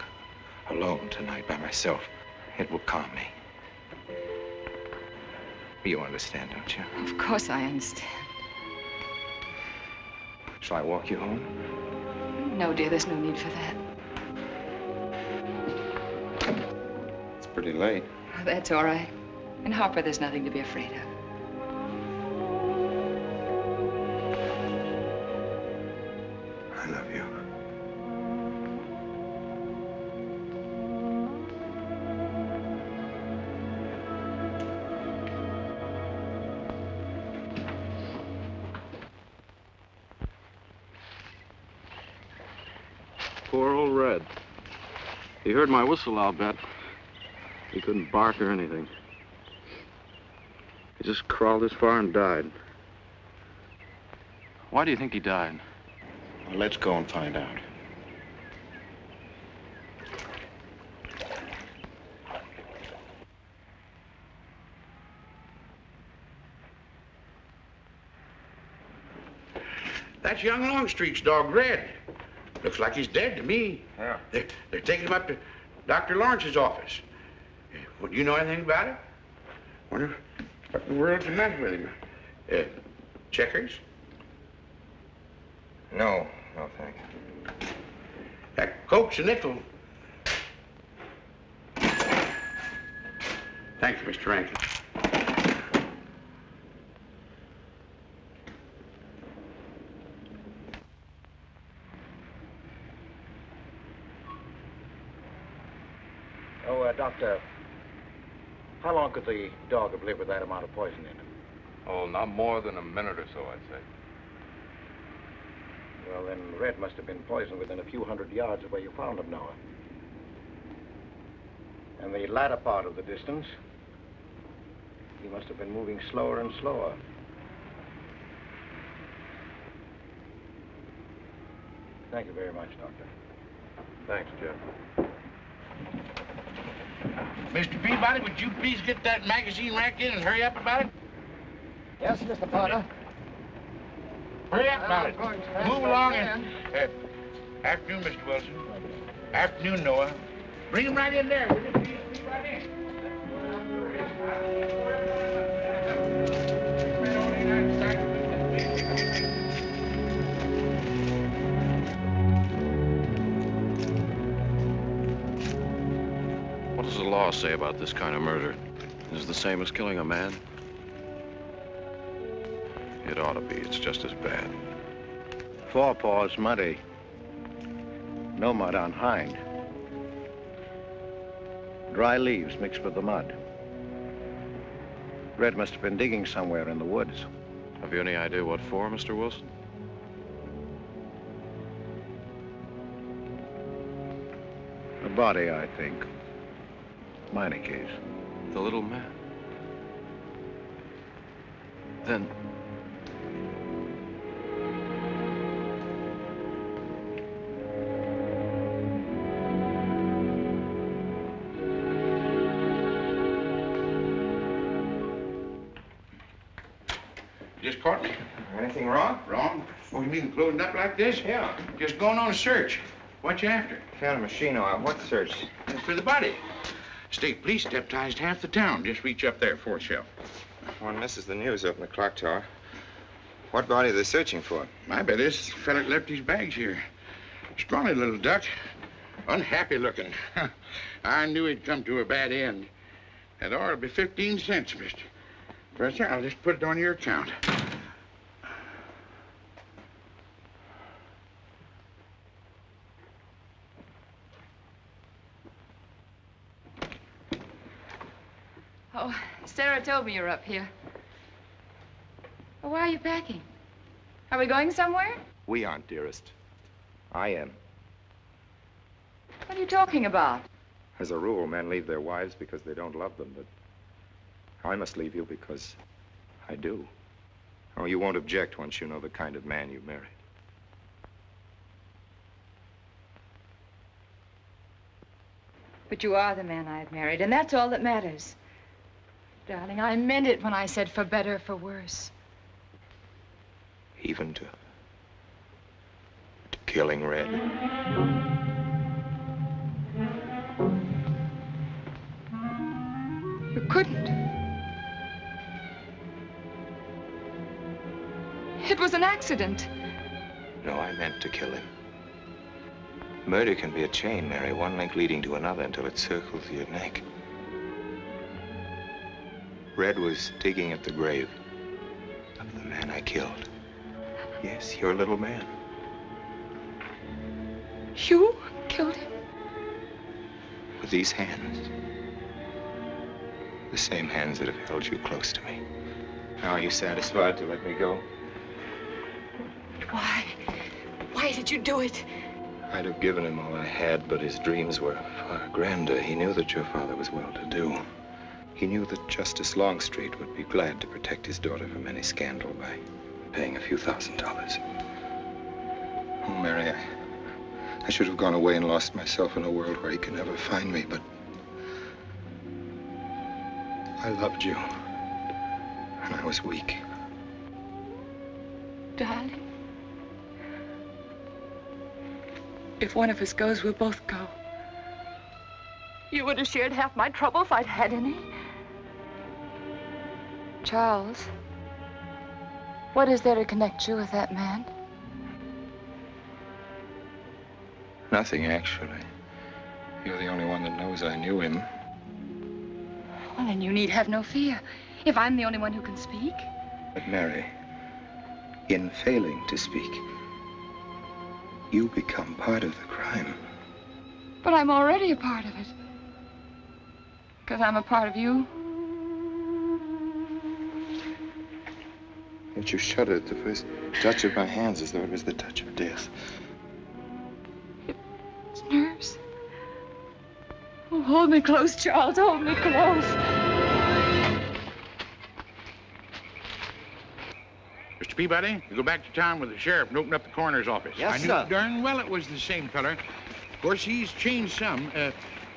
alone tonight by myself. It will calm me. You understand, don't you?
Of course I understand.
Shall I walk you home?
No, dear, there's no need for that.
It's pretty late.
Oh, that's all right. In Harper, there's nothing to be afraid of.
I love you.
Poor old Red. He heard my whistle, I'll bet. He couldn't bark or anything. He just crawled this far and died. Why do you think he died?
Well, let's go and find out.
That's young Longstreet's dog, Red. Looks like he's dead to me.
Yeah.
They're taking him up to Dr. Lawrence's office. Would you know anything about it? Wonder what in the world's the matter with him? Checkers?
No, thank you.
That Coke's a nickel. Thank you, Mr. Rankin.
Oh, Doctor, how long could the dog have lived with that amount of poison in him?
Oh, not more than a minute or so, I'd say.
Well, then Red must have been poisoned within a few hundred yards of where you found him, Noah. And the latter part of the distance, he must have been moving slower and slower. Thank you very much, Doctor.
Thanks, Jeff.
Mr. Peabody, would you please get that magazine rack in and hurry up about it?
Yes, Mr. Potter.
Hurry up about it. Move along and... afternoon, Mr. Wilson. Afternoon, Noah. Bring him right in there, will you? Please, right in.
What does the law say about this kind of murder? Is it the same as killing a man? It ought to be. It's just as bad.
Forepaws muddy. No mud on hind. Dry leaves mixed with the mud. Red must have been digging somewhere in the woods.
Have you any idea what for, Mr. Wilson?
A body, I think. Minor case.
The little man. Then...
You just caught me.
Anything wrong?
Wrong? Oh, you mean closing up like this?
Yeah.
Just going on a search. What you after?
Found a machine oil. What search?
For the body. State police deputized half the town. Just reach up there, fourth shelf.
One misses the news up in the clock tower. What body are they searching for?
I bet this fella left his bags here. Scrawny little duck. Unhappy looking. I knew he'd come to a bad end. That oil'll be 15 cents, mister. Professor, I'll just put it on your account.
Oh, Sarah told me you're up here. Well, why are you packing? Are we going somewhere?
We aren't, dearest. I am.
What are you talking about?
As a rule, men leave their wives because they don't love them, but I must leave you because I do. Oh, you won't object once you know the kind of man you married.
But you are the man I've married, and that's all that matters. Darling, I meant it when I said for better, for worse.
Even to killing Red.
You couldn't. It was an accident.
No, I meant to kill him. Murder can be a chain, Mary, one link leading to another until it circles your neck. Red was digging at the grave of the man I killed. Yes, your little man.
You killed him?
With these hands. The same hands that have held you close to me. Now, are you satisfied to let me go?
Why? Why did you do it?
I'd have given him all I had, but his dreams were far grander. He knew that your father was well-to-do. He knew that Justice Longstreet would be glad to protect his daughter from any scandal by paying a few $1,000s. Oh, Mary, I should have gone away and lost myself in a world where he could never find me, but I loved you, and I was weak.
Darling, if one of us goes, we'll both go. You would have shared half my trouble if I'd had any. Charles, what is there to connect you with that man?
Nothing, actually. You're the only one that knows I knew him.
Well, then you need have no fear. If I'm the only one who can speak.
But Mary, in failing to speak, you become part of the crime.
But I'm already a part of it. Because I'm a part of you.
Don't you shudder at the first touch of my hands as though it was the touch of death?
It's nerves. Oh, hold me close, Charles. Hold me close.
Mr. Peabody, you go back to town with the sheriff and open up the coroner's office.
Yes,
I knew
sir.
darn well it was the same feller. Of course, he's changed some.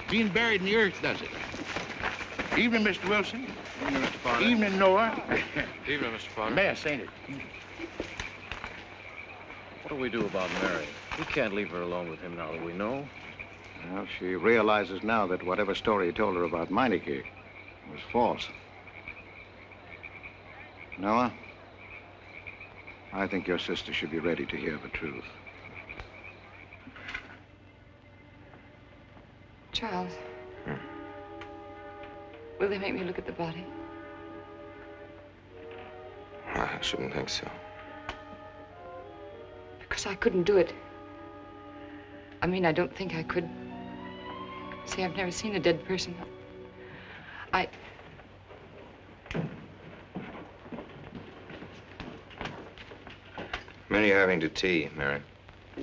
Being buried in the earth does it. Evening, Mr. Wilson.
Evening, Mr. Potter.
Evening, Noah.
Evening, Mr. Potter.
Mess, ain't it?
What do we do about Mary? We can't leave her alone with him now that we know.
Well, she realizes now that whatever story he told her about Meineke was false. Noah, I think your sister should be ready to hear the truth.
Charles. Will they make me look at the body?
I shouldn't think so.
Because I couldn't do it. I mean, I don't think I could. See, I've never seen a dead person.
Many are having to tea, Mary.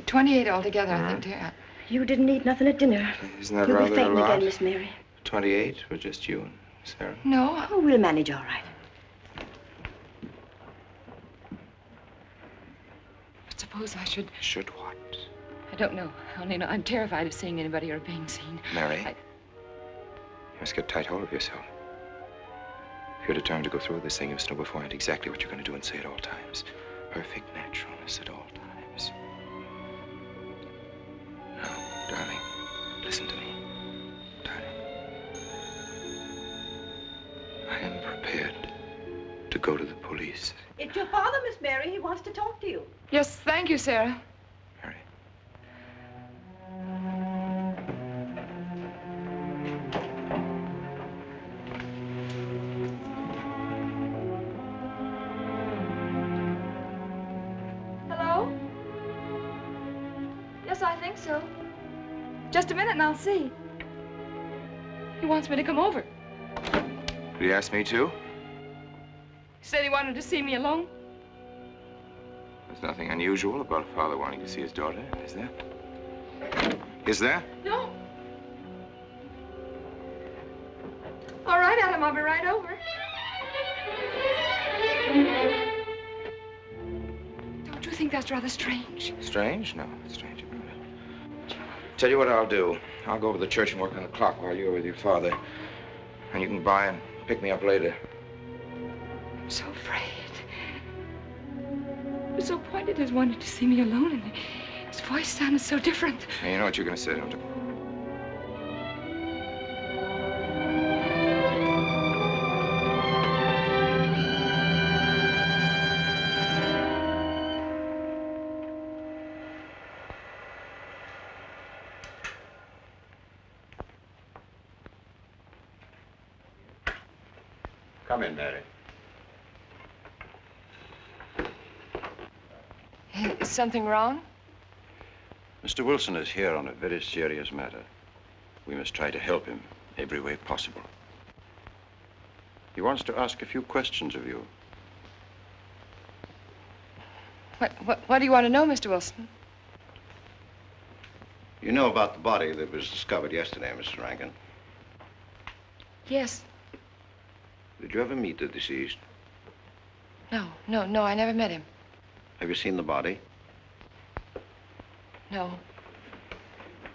28 altogether, I think, dear.
You didn't eat nothing at dinner.
Isn't that
You'll
rather
be fainting
a lot?
again, Miss Mary.
28 for just you and Sarah?
No.
Oh, we'll manage all right.
But suppose I should...
Should what?
I don't know. I only know I'm terrified of seeing anybody or being seen.
Mary, you must get tight hold of yourself. If you're determined to go through with this thing, you must know beforehand exactly what you're going to do and say at all times. Perfect naturalness at all times. Now,
Listen to me, darling. I am prepared to go to the police.
It's your father, Miss Mary. He wants to talk to you.
Yes, thank you, Sarah. Hello? Yes, I think so. Just a minute and I'll see. He wants me to come over.
Did he ask me to?
He said he wanted to see me alone.
There's nothing unusual about a father wanting to see his daughter, is there? Is there?
No. All right, Adam, I'll be right over. Don't you think that's rather strange?
Strange? No, it's strange about it. Tell you what I'll do. I'll go over to the church and work on the clock while you're with your father. And you can by and pick me up later.
I'm so afraid. He was so pointed as wanted to see me alone, and his voice sounded so different.
Hey, you know what you're going to say, don't you?
Come in, Mary.
Is something wrong?
Mr. Wilson is here on a very serious matter. We must try to help him every way possible. He wants to ask a few questions of you.
What do you want to know, Mr. Wilson?
You know about the body that was discovered yesterday, Mrs. Rankin?
Yes.
Did you ever meet the deceased?
No, I never met him.
Have you seen the body?
No.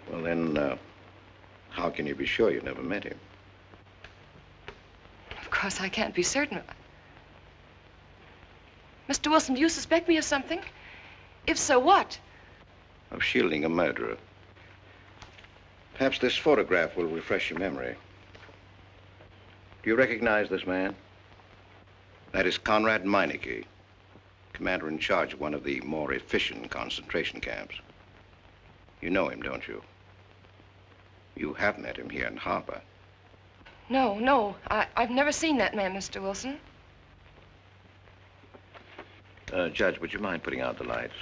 Well, then, how can you be sure you never met him?
Of course, I can't be certain. Mr. Wilson, do you suspect me of something? If so, what?
Of shielding a murderer. Perhaps this photograph will refresh your memory. Do you recognize this man? That is Conrad Meineke, commander in charge of one of the more efficient concentration camps. You know him, don't you? You have met him here in Harper.
No, I've never seen that man, Mr. Wilson.
Judge, would you mind putting out the lights?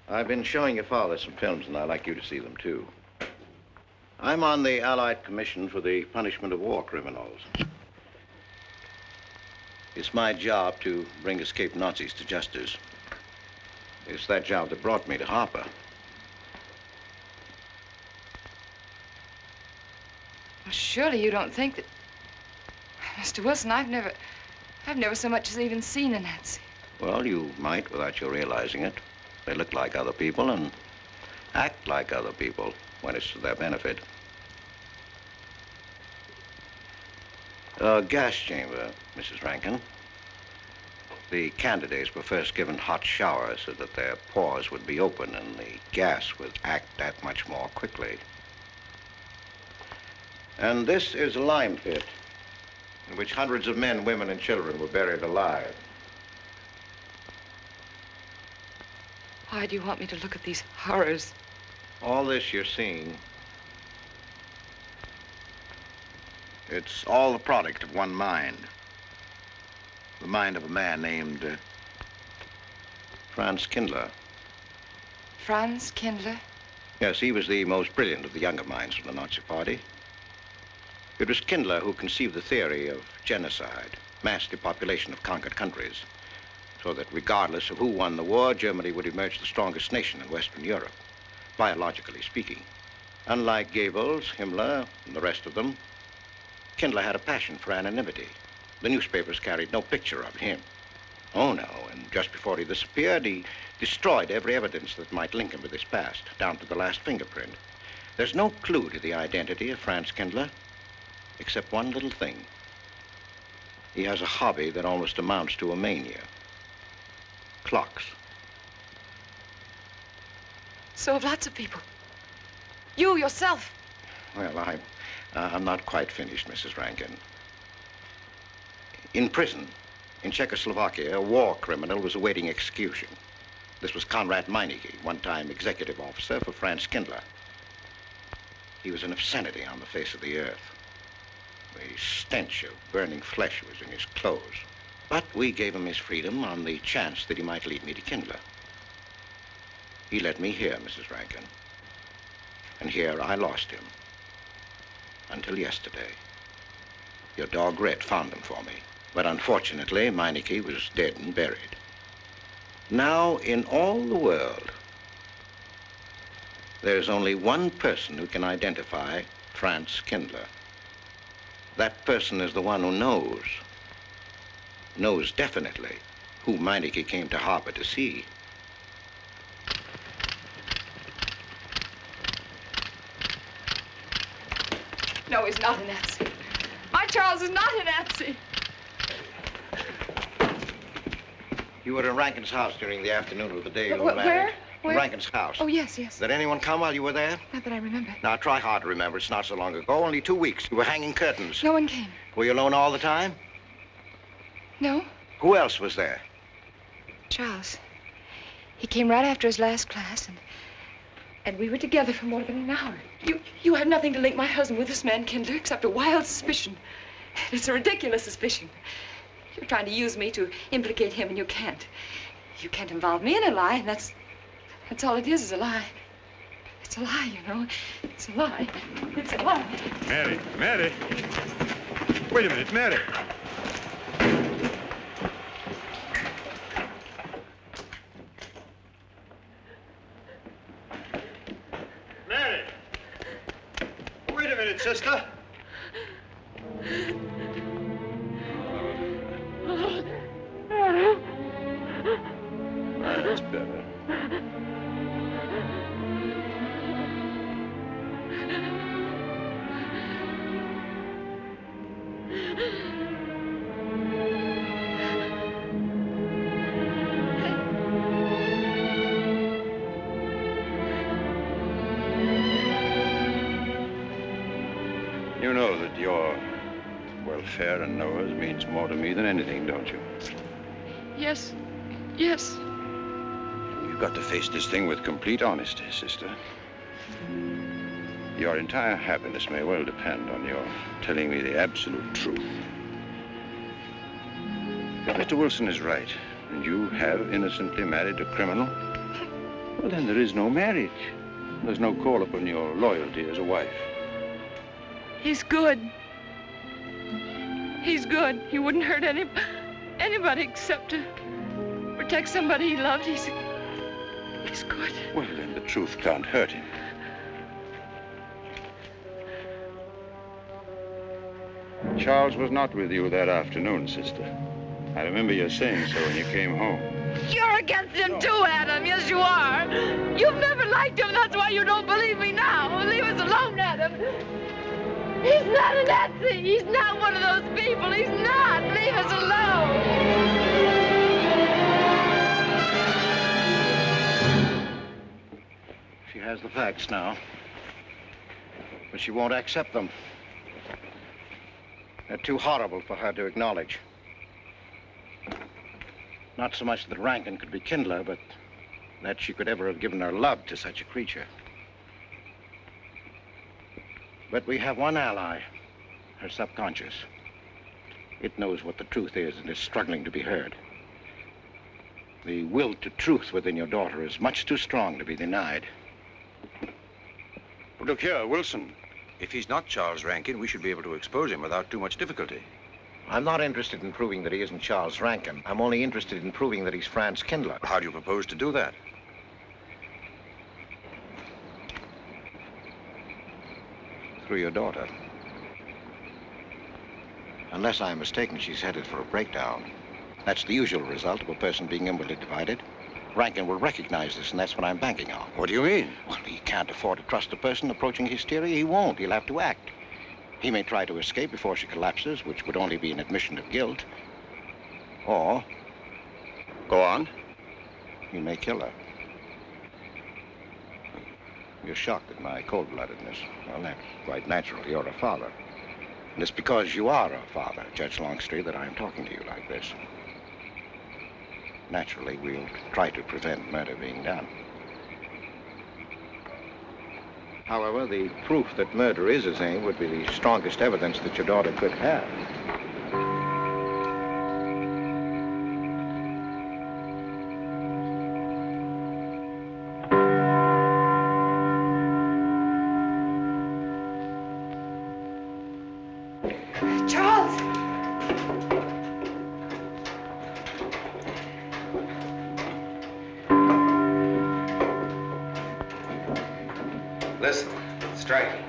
I've been showing your father some films, and I'd like you to see them, too. I'm on the Allied Commission for the Punishment of War Criminals. It's my job to bring escaped Nazis to justice. It's that job that brought me to Harper.
Well, surely you don't think that... Mr. Wilson, I've never so much as even seen a Nazi.
Well, you might without you realizing it. They look like other people and act like other people when it's to their benefit. A gas chamber, Mrs. Rankin. The candidates were first given hot showers so that their pores would be open and the gas would act that much more quickly. And this is a lime pit in which hundreds of men, women, and children were buried alive.
Why do you want me to look at these horrors?
All this you're seeing, it's all the product of one mind. The mind of a man named Franz Kindler.
Franz Kindler?
Yes, he was the most brilliant of the younger minds of the Nazi Party. It was Kindler who conceived the theory of genocide, mass depopulation of conquered countries, so that regardless of who won the war, Germany would emerge the strongest nation in Western Europe, biologically speaking. Unlike Goebbels, Himmler, and the rest of them, Kindler had a passion for anonymity. The newspapers carried no picture of him. Oh, no, and just before he disappeared, he destroyed every evidence that might link him with his past, down to the last fingerprint. There's no clue to the identity of Franz Kindler, except one little thing. He has a hobby that almost amounts to a mania. Clocks.
So have lots of people. You yourself.
Well, I'm not quite finished, Mrs. Rankin. In prison, in Czechoslovakia, a war criminal was awaiting execution. This was Konrad Meineke, one-time executive officer for Franz Kindler. He was an obscenity on the face of the earth. The stench of burning flesh was in his clothes. But we gave him his freedom on the chance that he might lead me to Kindler. He led me here, Mrs. Rankin. And here I lost him. Until yesterday. Your dog Red found him for me. But unfortunately, Meineke was dead and buried. Now, in all the world, there's only one person who can identify Franz Kindler. That person is the one who knows definitely who Meineke came to harbor to see.
No, he's not a Nazi. My Charles is not a Nazi.
You were in Rankin's house during the afternoon of the day you were
Where?
married.
Where?
Rankin's house.
Oh, yes, yes.
Did anyone come while you were there?
Not that I remember.
Now, try hard to remember. It's not so long ago. Only 2 weeks. You were hanging curtains.
No one came.
Were you alone all the time?
No.
Who else was there?
Charles. He came right after his last class, and we were together for more than an hour. You have nothing to link my husband with this man, Kindler, except a wild suspicion. It's a ridiculous suspicion. You're trying to use me to implicate him, and you can't. You can't involve me in a lie, and that's all it is a lie. It's a lie, you know. It's a lie. It's a lie.
Mary, Mary. Wait a minute, Mary.
Mary! Wait a minute, sister.
That's better. You know that your welfare and Noah's means more to me than anything, don't you?
Yes. Yes.
You've got to face this thing with complete honesty, sister. Your entire happiness may well depend on your telling me the absolute truth. If Mr. Wilson is right, and you have innocently married a criminal, well, then there is no marriage. There's no call upon your loyalty as a wife.
He's good. He's good. He wouldn't hurt anybody except to protect somebody he loved. He's good.
Well, then the truth can't hurt him. Charles was not with you that afternoon, sister. I remember you saying so when you came home.
You're against him too, Adam. Yes, you are. You've never liked him. That's why you don't believe me now. Leave us alone, Adam. He's not a Nazi. He's not one of those people. He's not. Leave us alone.
She has the facts now, but she won't accept them. They're too horrible for her to acknowledge. Not so much that Rankin could be Kindler, but that she could ever have given her love to such a creature. But we have one ally, her subconscious. It knows what the truth is and is struggling to be heard. The will to truth within your daughter is much too strong to be denied.
Well, look here, Wilson. If he's not Charles Rankin, we should be able to expose him without too much difficulty.
I'm not interested in proving that he isn't Charles Rankin. I'm only interested in proving that he's Franz Kindler.
How do you propose to do that?
Through your daughter. Unless I'm mistaken, she's headed for a breakdown. That's the usual result of a person being inwardly divided. Rankin will recognize this, and that's what I'm banking on.
What do you mean?
Well, he can't afford to trust a person approaching hysteria. He won't. He'll have to act. He may try to escape before she collapses, which would only be an admission of guilt. Or...
Go on.
He may kill her. You're shocked at my cold-bloodedness. Well, that's quite natural. You're a father. And it's because you are a father, Judge Longstreet, that I'm talking to you like this. Naturally, we'll try to prevent murder being done. However, the proof that murder is his aim would be the strongest evidence that your daughter could have.
Listen, striking.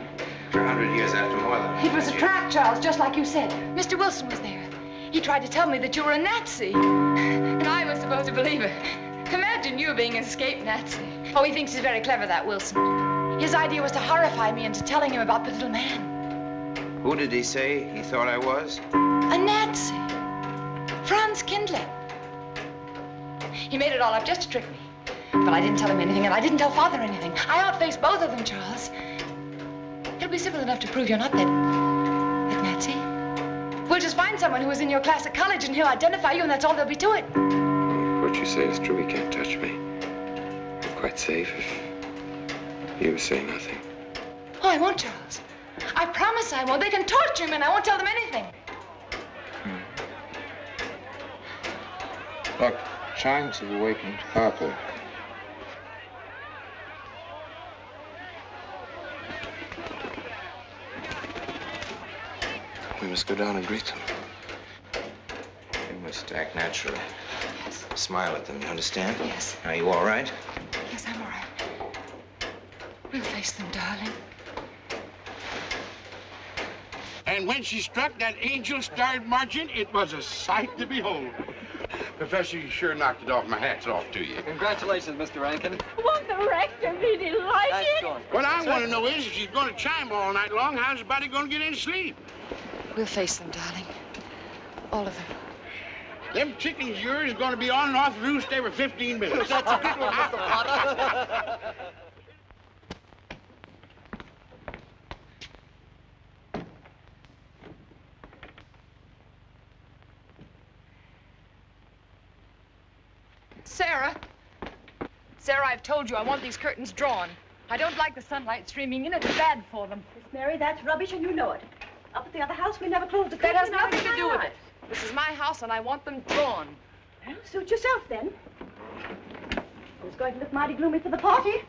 For 100 years after more than...
It was a trap, Charles, just like you said. Mr. Wilson was there. He tried to tell me that you were a Nazi. And I was supposed to believe it. Imagine you being an escaped Nazi. Oh, he thinks he's very clever, that Wilson. His idea was to horrify me into telling him about the little man.
Who did he say he thought I was?
A Nazi. Franz Kindler. He made it all up just to trick me. But I didn't tell him anything, and I didn't tell Father anything. I outfaced both of them, Charles. It'll be simple enough to prove you're not that Nazi. We'll just find someone who was in your class at college, and he'll identify you, and that's all there'll be to it.
What you say is true. He can't touch me. I'm quite safe if you say nothing.
Oh, I won't, Charles. I promise I won't. They can torture him, and I won't tell them anything.
Look, chimes have awakened Harper. We must go down and greet them. We must act naturally.
Yes.
Smile at them, you understand?
Yes.
Are you all right?
Yes, I'm all right. We'll face them, darling.
And when she struck that angel-starred margin, it was a sight to behold. Professor, you sure knocked it off. My hat's off to you.
Congratulations, Mr. Rankin.
Won't the rector be delighted?
What I want to know is, if she's going to chime all night long, how's the body going to get any sleep?
We'll face them, darling. All of them.
Them chickens of yours are going to be on and off the roost every 15 minutes.
That's a good one, Mr. Potter.
Sarah. Sarah, I've told you I want these curtains drawn. I don't like the sunlight streaming in. It's bad for them.
Miss Mary, that's rubbish and you know it. Up at the other house, we never closed the
That
curtains.
has nothing to do with it. This is my house, and I want them drawn.
Well, suit yourself, then. It's going to look mighty gloomy for the party.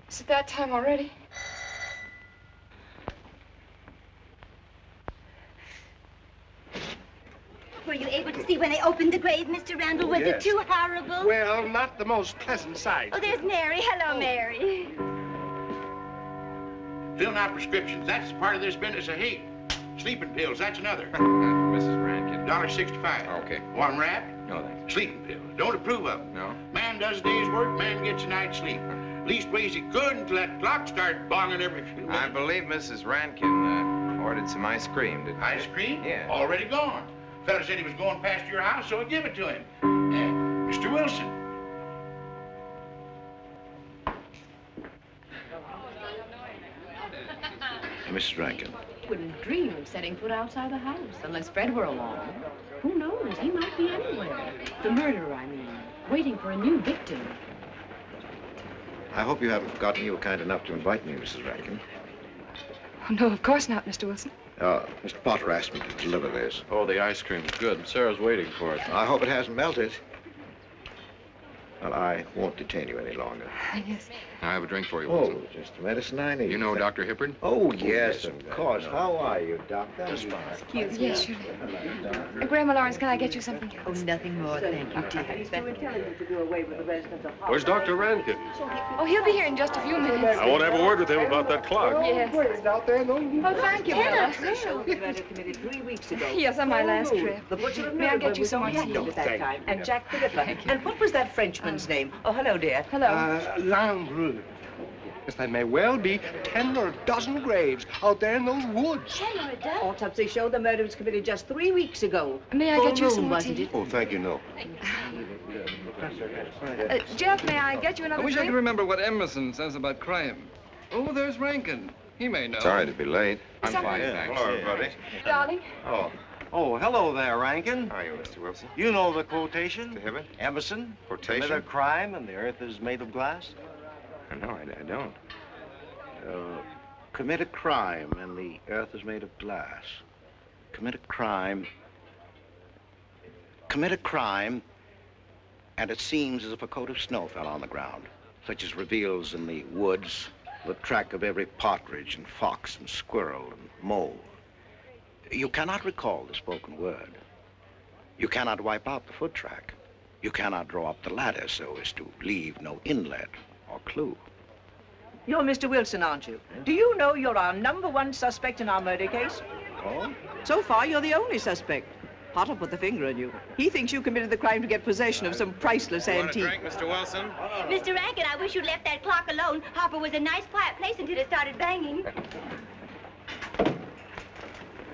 Is it that time already?
Were you able to see when they opened the grave, Mr. Randall? Was it too horrible?
Well, not the most pleasant sight.
Oh, there's Mary. Hello, Mary.
Filling out prescriptions, that's part of this business of hate. Sleeping pills, that's another.
Mrs. Rankin.
$1.65.
Okay.
One wrap?
No, thanks.
Sleeping pills. Don't approve of them.
No?
Man does a day's work, man gets a night's sleep. Leastways he could until that clock started bonging every few minutes.
I believe Mrs. Rankin ordered some ice cream.
Ice cream?
Yeah.
Already gone. Fella said he was going past your house, so I give it to him. Mr. Wilson.
Mrs. Rankin.
Wouldn't dream of setting foot outside the house unless Fred were along. Who knows? He might be anywhere. The murderer, I mean. Waiting for a new victim.
I hope you haven't forgotten you were kind enough to invite me, Mrs. Rankin.
Oh, no, of course not, Mr. Wilson.
Mr. Potter asked me to deliver this.
Oh, the ice cream's good. Sarah's waiting for it.
I hope it hasn't melted. Well, I won't detain you any longer.
Yes.
I have a drink for you,
Oh,
Wilson.
just the medicine I need.
You know Dr. Hippard?
Oh, yes, of course. How are you, Doctor?
Excuse me. Yes, surely. Grandma Lawrence, can I get you something?
Oh, nothing more, thank you, dear.
He's too intelligent to do away with the residents of
Where's Dr. Rankin?
Oh, he'll be here in just a few minutes.
I want to have a word with him about that clock.
Yes. Oh, thank you, Bella.
committee 3 weeks ago.
Yes, on my last trip.
The butcher of
May I get you
was
some
on
more
hand
tea?
at that time. And Jack Philippa. And what was that Frenchman's name? Oh, hello, dear.
Hello.
Landru. Yes, there may well be 10 or a dozen graves out there in those woods.
10 or a dozen? Autopsy showed the murder was committed just 3 weeks ago.
May I get you some more
wasn't
tea?
it?
Oh, thank you, no.
Jeff, may I get you another
I wish I
drink?
could remember what Emerson says about crime. Oh, there's Rankin. He may know.
Sorry to be late.
I'm fine,
thanks. Hello, everybody.
Darling.
Oh, hello there, Rankin.
How are you, Mr. Wilson?
You know the quotation?
To Hibbert?
Emerson.
Quotation?
Commit a crime and the earth is made of glass.
No, I don't.
Commit a crime and the earth is made of glass. Commit a crime and it seems as if a coat of snow fell on the ground, such as reveals in the woods the track of every partridge and fox and squirrel and mole. You cannot recall the spoken word. You cannot wipe out the foot track. You cannot draw up the ladder so as to leave no inlet or clue.
You're Mr. Wilson, aren't you? Do you know you're our #1 suspect in our murder case?
Oh?
So far, you're the only suspect. Potter put the finger on you. He thinks you committed the crime to get possession of some priceless antique.
Want a drink, Mr. Wilson?
Mr. Rankin, I wish you'd left that clock alone. Harper was a nice, quiet place until it started banging.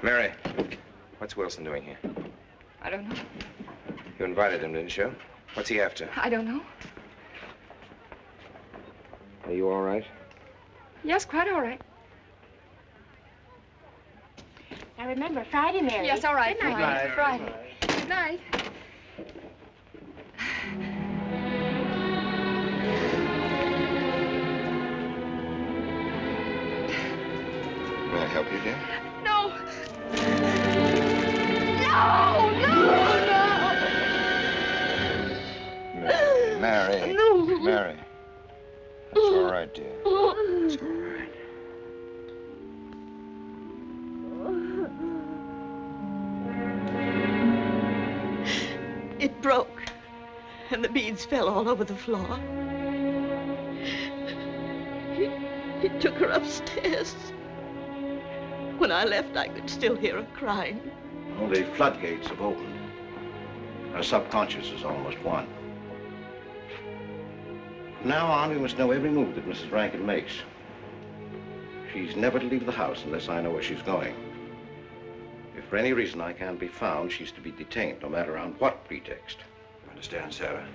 Mary, what's Wilson doing here?
I don't know.
You invited him, didn't you? What's he after?
I don't know.
Are you all right?
Yes, quite all right.
Now remember, Friday, Mary.
Yes, all right.
Good night.
Friday. Good night.
May I help you, dear?
No. No,
Mary.
No.
Mary. That's all right, dear. It's all right.
It broke, and the beads fell all over the floor. He took her upstairs. When I left, I could still hear her crying.
Well, the floodgates have opened. Her subconscious is almost won. From now on, we must know every move that Mrs. Rankin makes. She's never to leave the house unless I know where she's going. If for any reason I can't be found, she's to be detained, no matter on what pretext.
You understand, Sarah?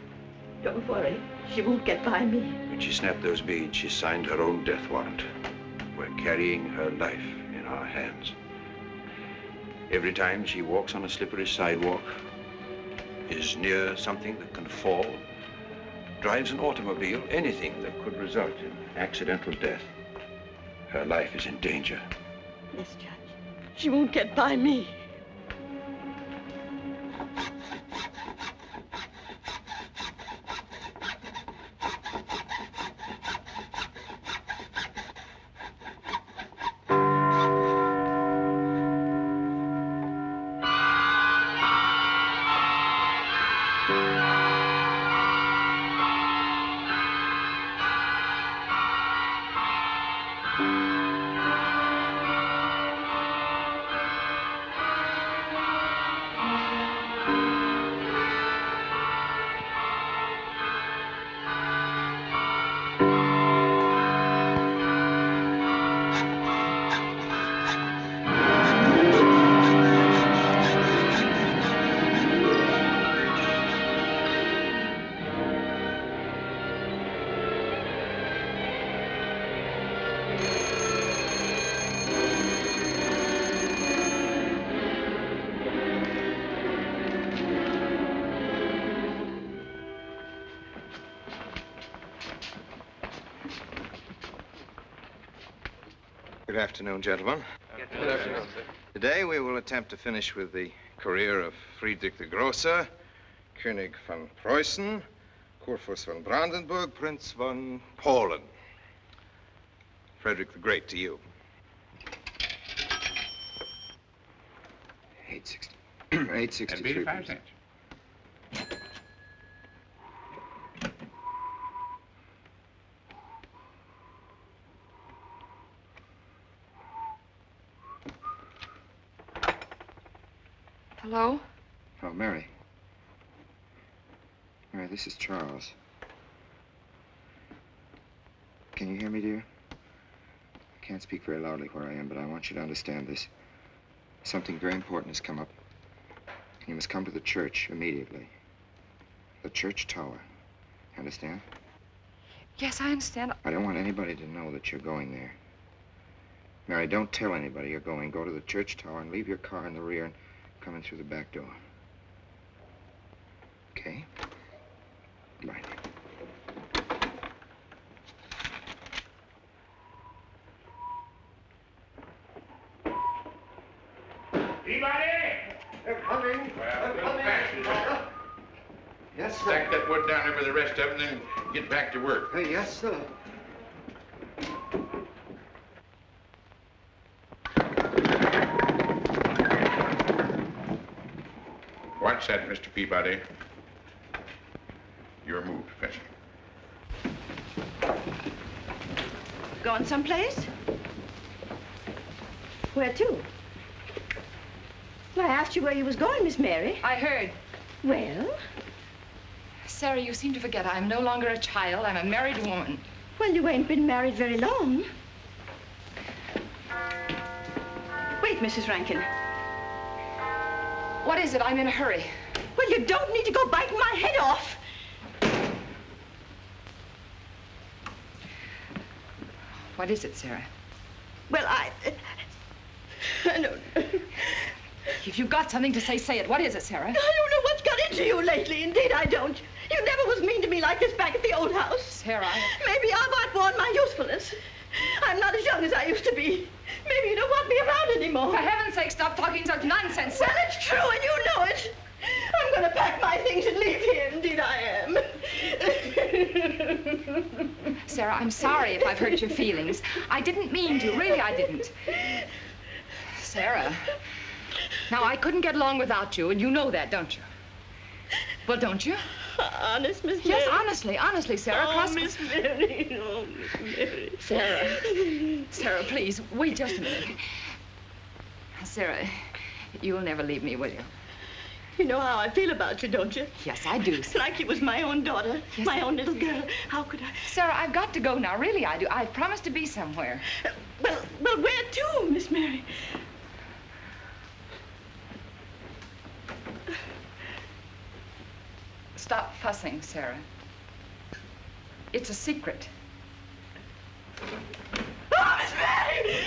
Don't worry. She won't get by me.
When she snapped those beads, she signed her own death warrant. We're carrying her life in our hands. Every time she walks on a slippery sidewalk, is near something that can fall, drives an automobile, anything that could result in accidental death, her life is in danger.
Yes, Judge. She won't get by me.
Good afternoon, gentlemen.
Good afternoon, sir.
Today we will attempt to finish with the career of Friedrich the Grosser, König von Preußen, Kurfürst von Brandenburg, Prince von Polen. Frederick the Great to you. 863.
That'd be 85 cents.
Hello?
Oh, Mary. Mary, this is Charles. Can you hear me, dear? I can't speak very loudly where I am, but I want you to understand this. Something very important has come up. You must come to the church immediately. The church tower. Understand?
Yes, I understand.
I don't want anybody to know that you're going there. Mary, don't tell anybody you're going. Go to the church tower and leave your car in the rear and come in through the back door. Okay? Goodbye.
Anybody?
They're coming.
Well, real fast, is all.
Yes, sir.
Stack that wood down there with the rest of it and then get back to work.
Yes, sir.
What's that, Mr. Peabody? You're moved, Professor.
Going someplace? Where to? Well, I asked you where you was going, Miss Mary.
I heard.
Well?
Sarah, you seem to forget I'm no longer a child. I'm a married woman.
Well, you ain't been married very long. Wait, Mrs. Rankin.
What is it? I'm in a hurry.
Well, you don't need to go biting my head off.
What is it, Sarah?
Well, I don't know.
If you've got something to say, say it. What is it, Sarah?
I don't know what's got into you lately. Indeed, I don't. You never was mean to me like this back at the old house.
Sarah,
Maybe I've outworn my usefulness. I'm not as young as I used to be. Maybe you don't want me around anymore.
For heaven's sake, stop talking such nonsense.
Well, it's true, and you know it. I'm going to pack my things and leave here. Indeed, I am.
Sarah, I'm sorry if I've hurt your feelings. I didn't mean to. Really, I didn't. Sarah, now, I couldn't get along without you, and you know that, don't you? Well, don't you?
Honest, Miss Mary?
Yes, honestly, Sarah.
Oh, Miss Mary. Oh, Miss Mary.
Sarah, please, wait just a minute. Sarah, you'll never leave me, will you?
You know how I feel about you, don't you?
Yes, I do.
It's like you was my own daughter, yes, my own little girl. How could I?
Sarah, I've got to go now. Really, I do. I've promised to be somewhere.
Well, where to, Miss Mary?
Stop fussing, Sarah. It's a secret.
Oh, Miss Mary!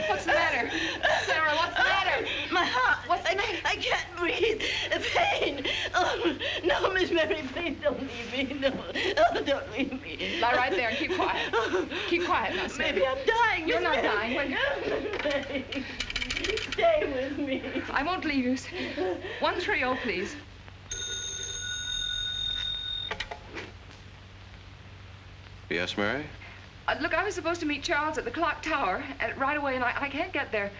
What's the matter? Sarah, what's the matter?
My heart.
What's the matter?
I can't breathe. Pain. Oh, no, Miss Mary, please don't leave me. No. Oh, don't leave me.
Lie right there and keep quiet. Keep quiet now, Sarah.
Maybe I'm dying.
You're
Miss
not
Mary.
dying.
Mary, stay with me.
I won't leave you. 130, please.
Yes, Mary?
Look, I was supposed to meet Charles at the clock tower right away, and I can't get there.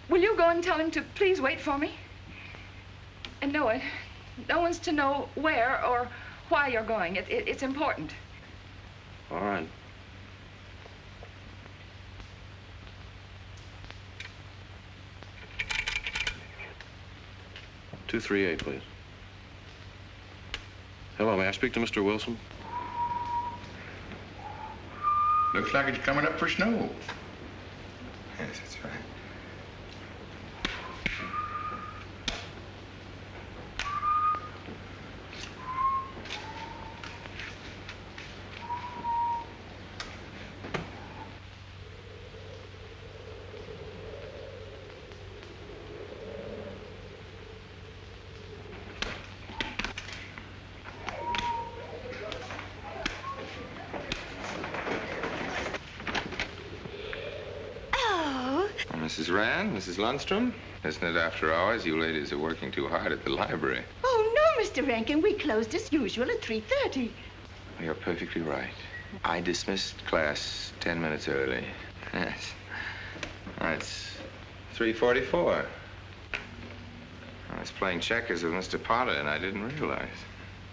Will you go and tell him to please wait for me? And no one's to know where or why you're going. It's important.
All right. "238, please. Hello, may I speak to Mr. Wilson?
Looks like it's coming up for snow.
Yes, that's right. Mrs. Rand, Mrs. Lundstrom, isn't it after hours? You ladies are working too hard at the library.
Oh, no, Mr. Rankin. We closed as usual at 3:30.
You're perfectly right. I dismissed class 10 minutes early. Yes. It's 3:44. I was playing checkers with Mr. Potter, and I didn't realize.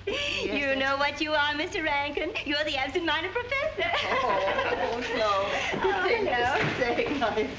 You know what you are, Mr. Rankin? You're the absent-minded professor.
Oh, no.
Oh, hello.
Say nice.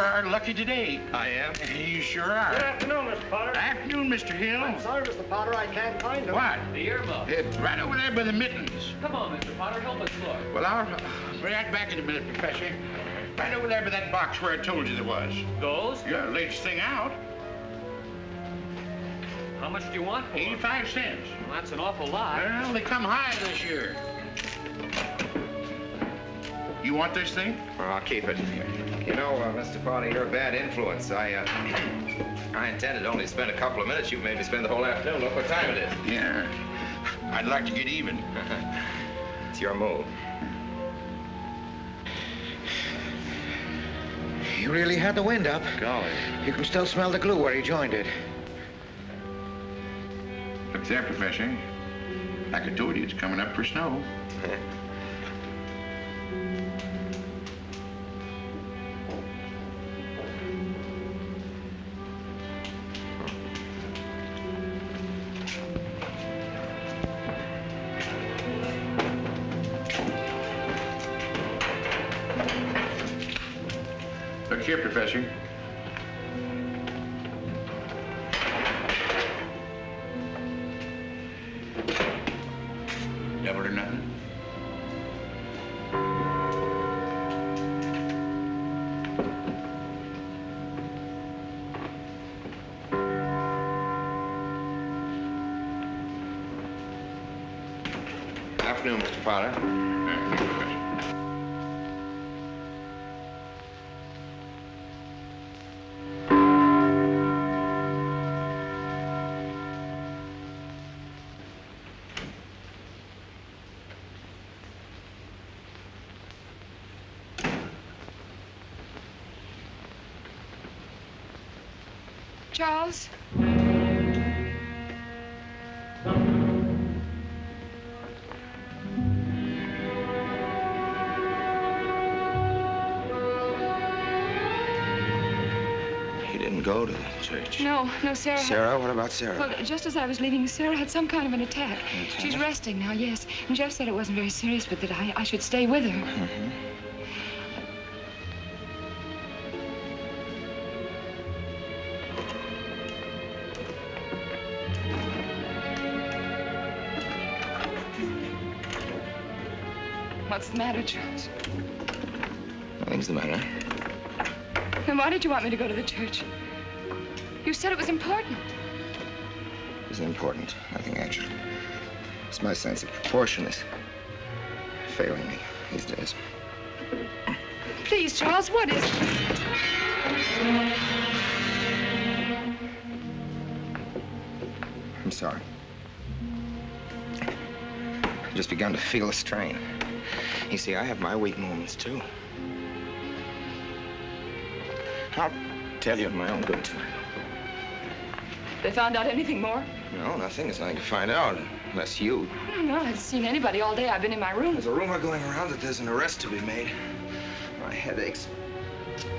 are lucky today.
I am?
You sure are.
Good afternoon, Mr. Potter.
Afternoon, Mr. Hill.
I'm sorry, Mr. Potter, I can't find him.
What?
The earmuff.
Right over there by the mittens.
Come on, Mr. Potter, help us look.
Well, I'll be right back in a minute, Professor. Right over there by that box where I told you there was.
Those?
Yeah, latest thing out.
How much do you want for
85 cents.
Well, that's an awful lot.
Well, they come high this year. You want this thing?
Well, I'll keep it. You know, Mr. Potter, you're a bad influence. I intended only to spend a couple of minutes. You've made me spend the whole afternoon. Look what time it is.
Yeah. I'd like to get even.
It's your move.
He really had the wind up.
Golly.
You can still smell the glue where he joined it.
Look there, Professor. Like I told you, it's coming up for snow. Look here, Professor. Double or nothing?
Afternoon, Mr. Potter.
Charles?
He didn't go to the church.
No, Sarah.
Sarah? What about Sarah?
Well, just as I was leaving, Sarah had some kind of an attack. She's resting now, yes. And Jeff said it wasn't very serious, but that I should stay with her.
Mm-hmm.
What's the matter, Charles?
Nothing's the matter.
Then why did you want me to go to the church? You said it was important.
Isn't important. Nothing, actually. It's my sense of proportion is failing me these days.
Please, Charles, what is it?
I'm sorry. I've just begun to feel the strain. You see, I have my weak moments, too. I'll tell you in my own good time.
They found out anything more?
No, nothing. There's nothing to find out, unless you.
No, I haven't seen anybody all day. I've been in my room.
There's a rumor going around that there's an arrest to be made. My head aches.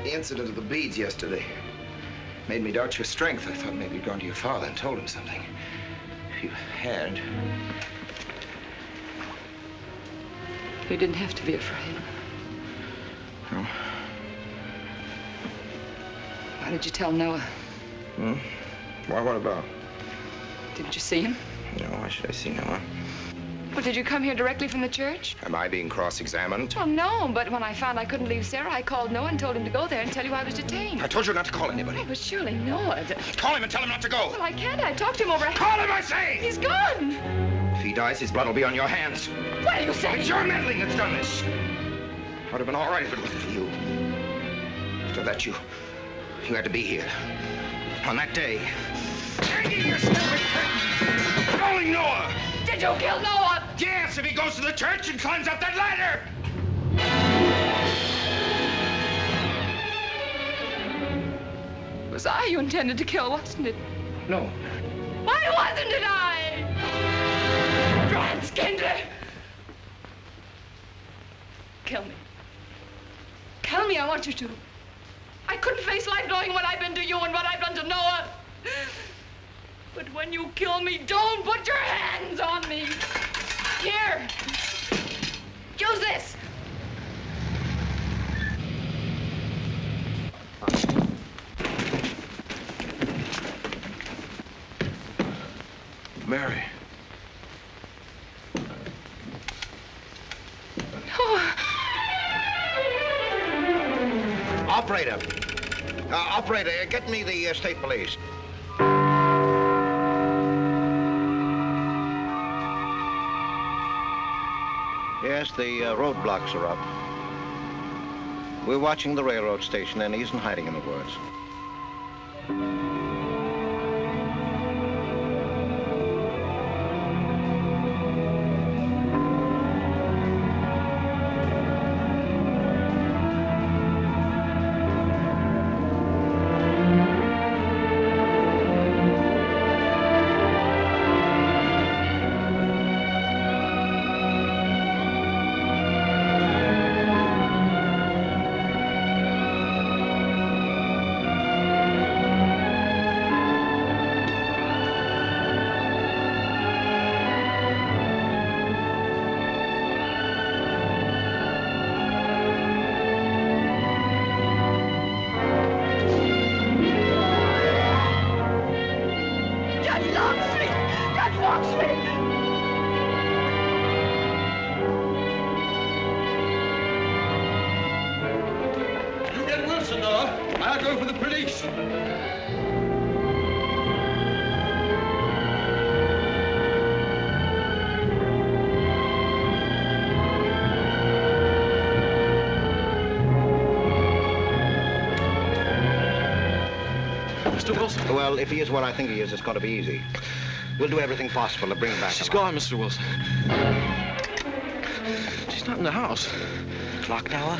The incident of the beads yesterday made me doubt your strength. I thought maybe you'd gone to your father and told him something. If you had...
You didn't have to be afraid.
No.
Why did you tell Noah?
Hmm? Why, what about?
Didn't you see him?
No, why should I see Noah?
Well, did you come here directly from the church?
Am I being cross-examined?
Well, no, but when I found I couldn't leave Sarah, I called Noah and told him to go there and tell you I was detained.
I told you not to call anybody.
Oh, but surely Noah...
Call him and tell him not to go.
Well, I can't. I talked to him over...
Call him, I say!
He's gone!
If he dies, his blood will be on your hands.
What are you saying?
It's your meddling that's done this. Would have been all right if it wasn't for you. After that, you had to be here. On that day. Hanging your stupid curtain! Calling Noah!
Did you kill Noah?
Yes, if he goes to the church and climbs up that ladder!
It was I you intended to kill, wasn't it?
No.
Why wasn't it I? Franz Kindler! Kill me. Kill me, I want you to. I couldn't face life knowing what I've been to you and what I've done to Noah. But when you kill me, don't put your hands on me. Here. Use this.
Mary.
Oh.
Operator. Operator, get me the state police. Yes, the roadblocks are up. We're watching the railroad station, and he isn't hiding in the woods.
I'll go for the police.
Mr. Wilson? Well, if he is what I think he is, it's going to be easy. We'll do everything possible to bring him back.
She's gone, Mr. Wilson. She's not in the house.
Clock tower?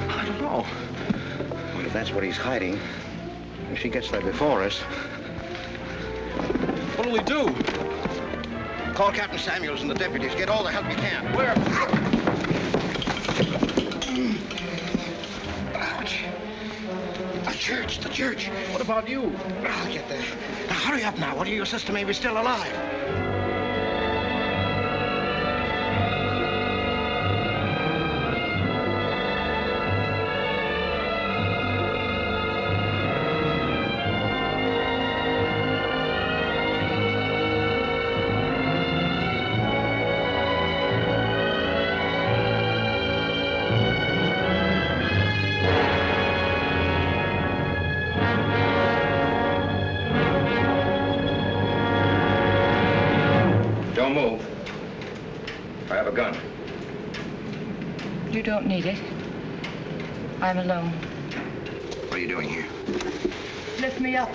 I don't know.
Well, if that's what he's hiding, if she gets there before us...
What'll we do?
Call Captain Samuels and the deputies. Get all the help you can.
Where?
The church.
What about you?
I'll get there. Now, hurry up now. What are your sister may be still alive?
Don't move. I have a gun.
You don't need it. I'm alone.
What are you doing here?
Lift me up.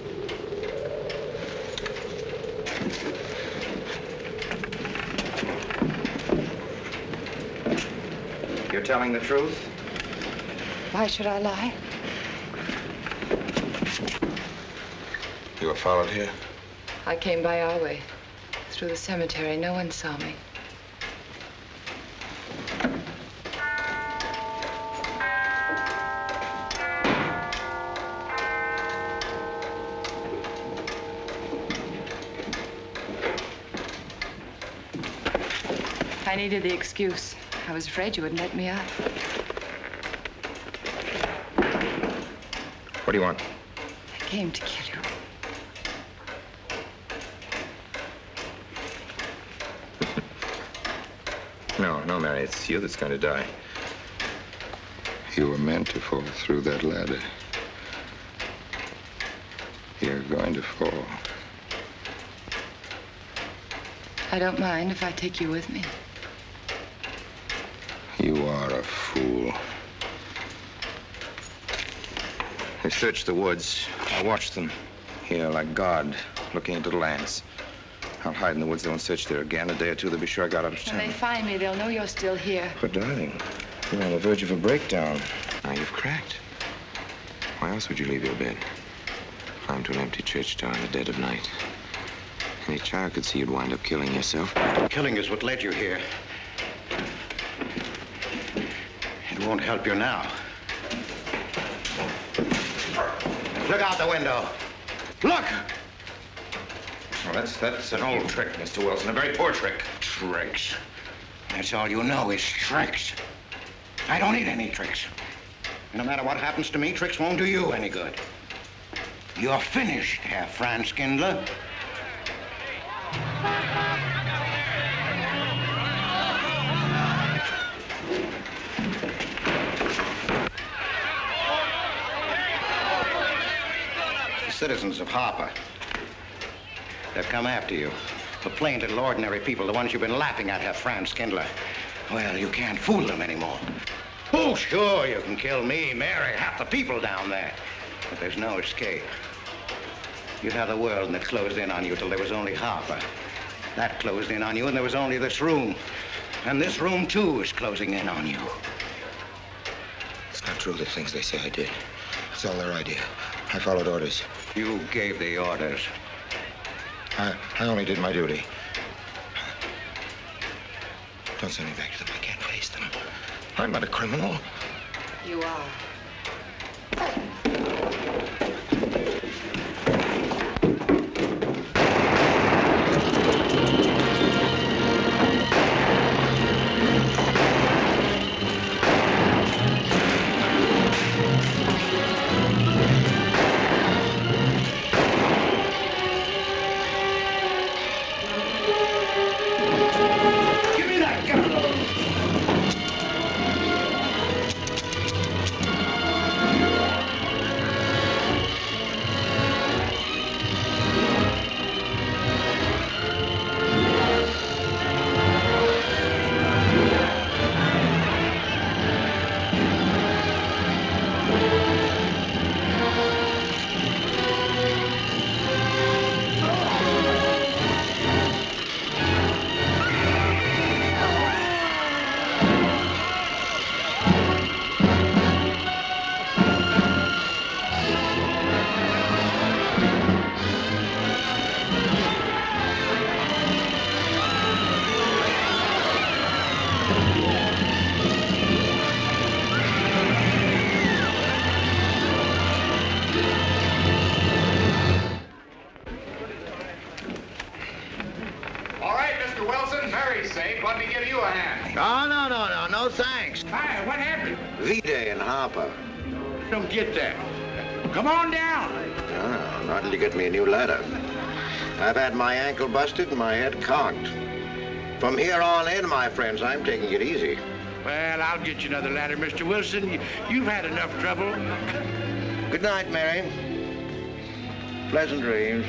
You're telling the truth?
Why should I lie?
You were followed here?
I came by our way. Through the cemetery. No one saw me. I needed the excuse. I was afraid you wouldn't let me out.
What do you want?
I came to kill you.
No, Mary, it's you that's going to die.
You were meant to fall through that ladder. You're going to fall.
I don't mind if I take you with me.
You are a fool.
They searched the woods. I watched them here like God, looking into the lands. I'll hide in the woods. They won't search there again. A day or two, they'll be sure I got out of town.
When they find me, they'll know you're still here.
But, darling, you're on the verge of a breakdown. Now you've cracked. Why else would you leave your bed? Climb to an empty church tower in the dead of night. Any child could see you'd wind up killing yourself.
Killing is what led you here. It won't help you now. Look out the window. Look!
Well, that's an old trick, Mr. Wilson. A very poor trick.
Tricks? That's all you know is tricks. I don't need any tricks. No matter what happens to me, tricks won't do you any good. You're finished, Herr Franz Kindler. The citizens of Harper. They've come after you. The plain little ordinary people, the ones you've been laughing at, have Franz Kindler. Well, you can't fool them anymore. Oh, sure, you can kill me, Mary, half the people down there. But there's no escape. You'd have the world and it closed in on you till there was only Harper. That closed in on you and there was only this room. And this room, too, is closing in on you.
It's not true, the things they say I did. It's all their idea. I followed orders.
You gave the orders.
I only did my duty. Don't send me back to them. I can't face them. I'm not a criminal.
You are.
No, thanks.
Hi, what happened?
V-Day in Harper.
Don't get that. Come on down.
Oh, not till you get me a new ladder. I've had my ankle busted and my head conked. From here on in, my friends, I'm taking it easy.
Well, I'll get you another ladder, Mr. Wilson. You've had enough trouble.
Good night, Mary. Pleasant dreams.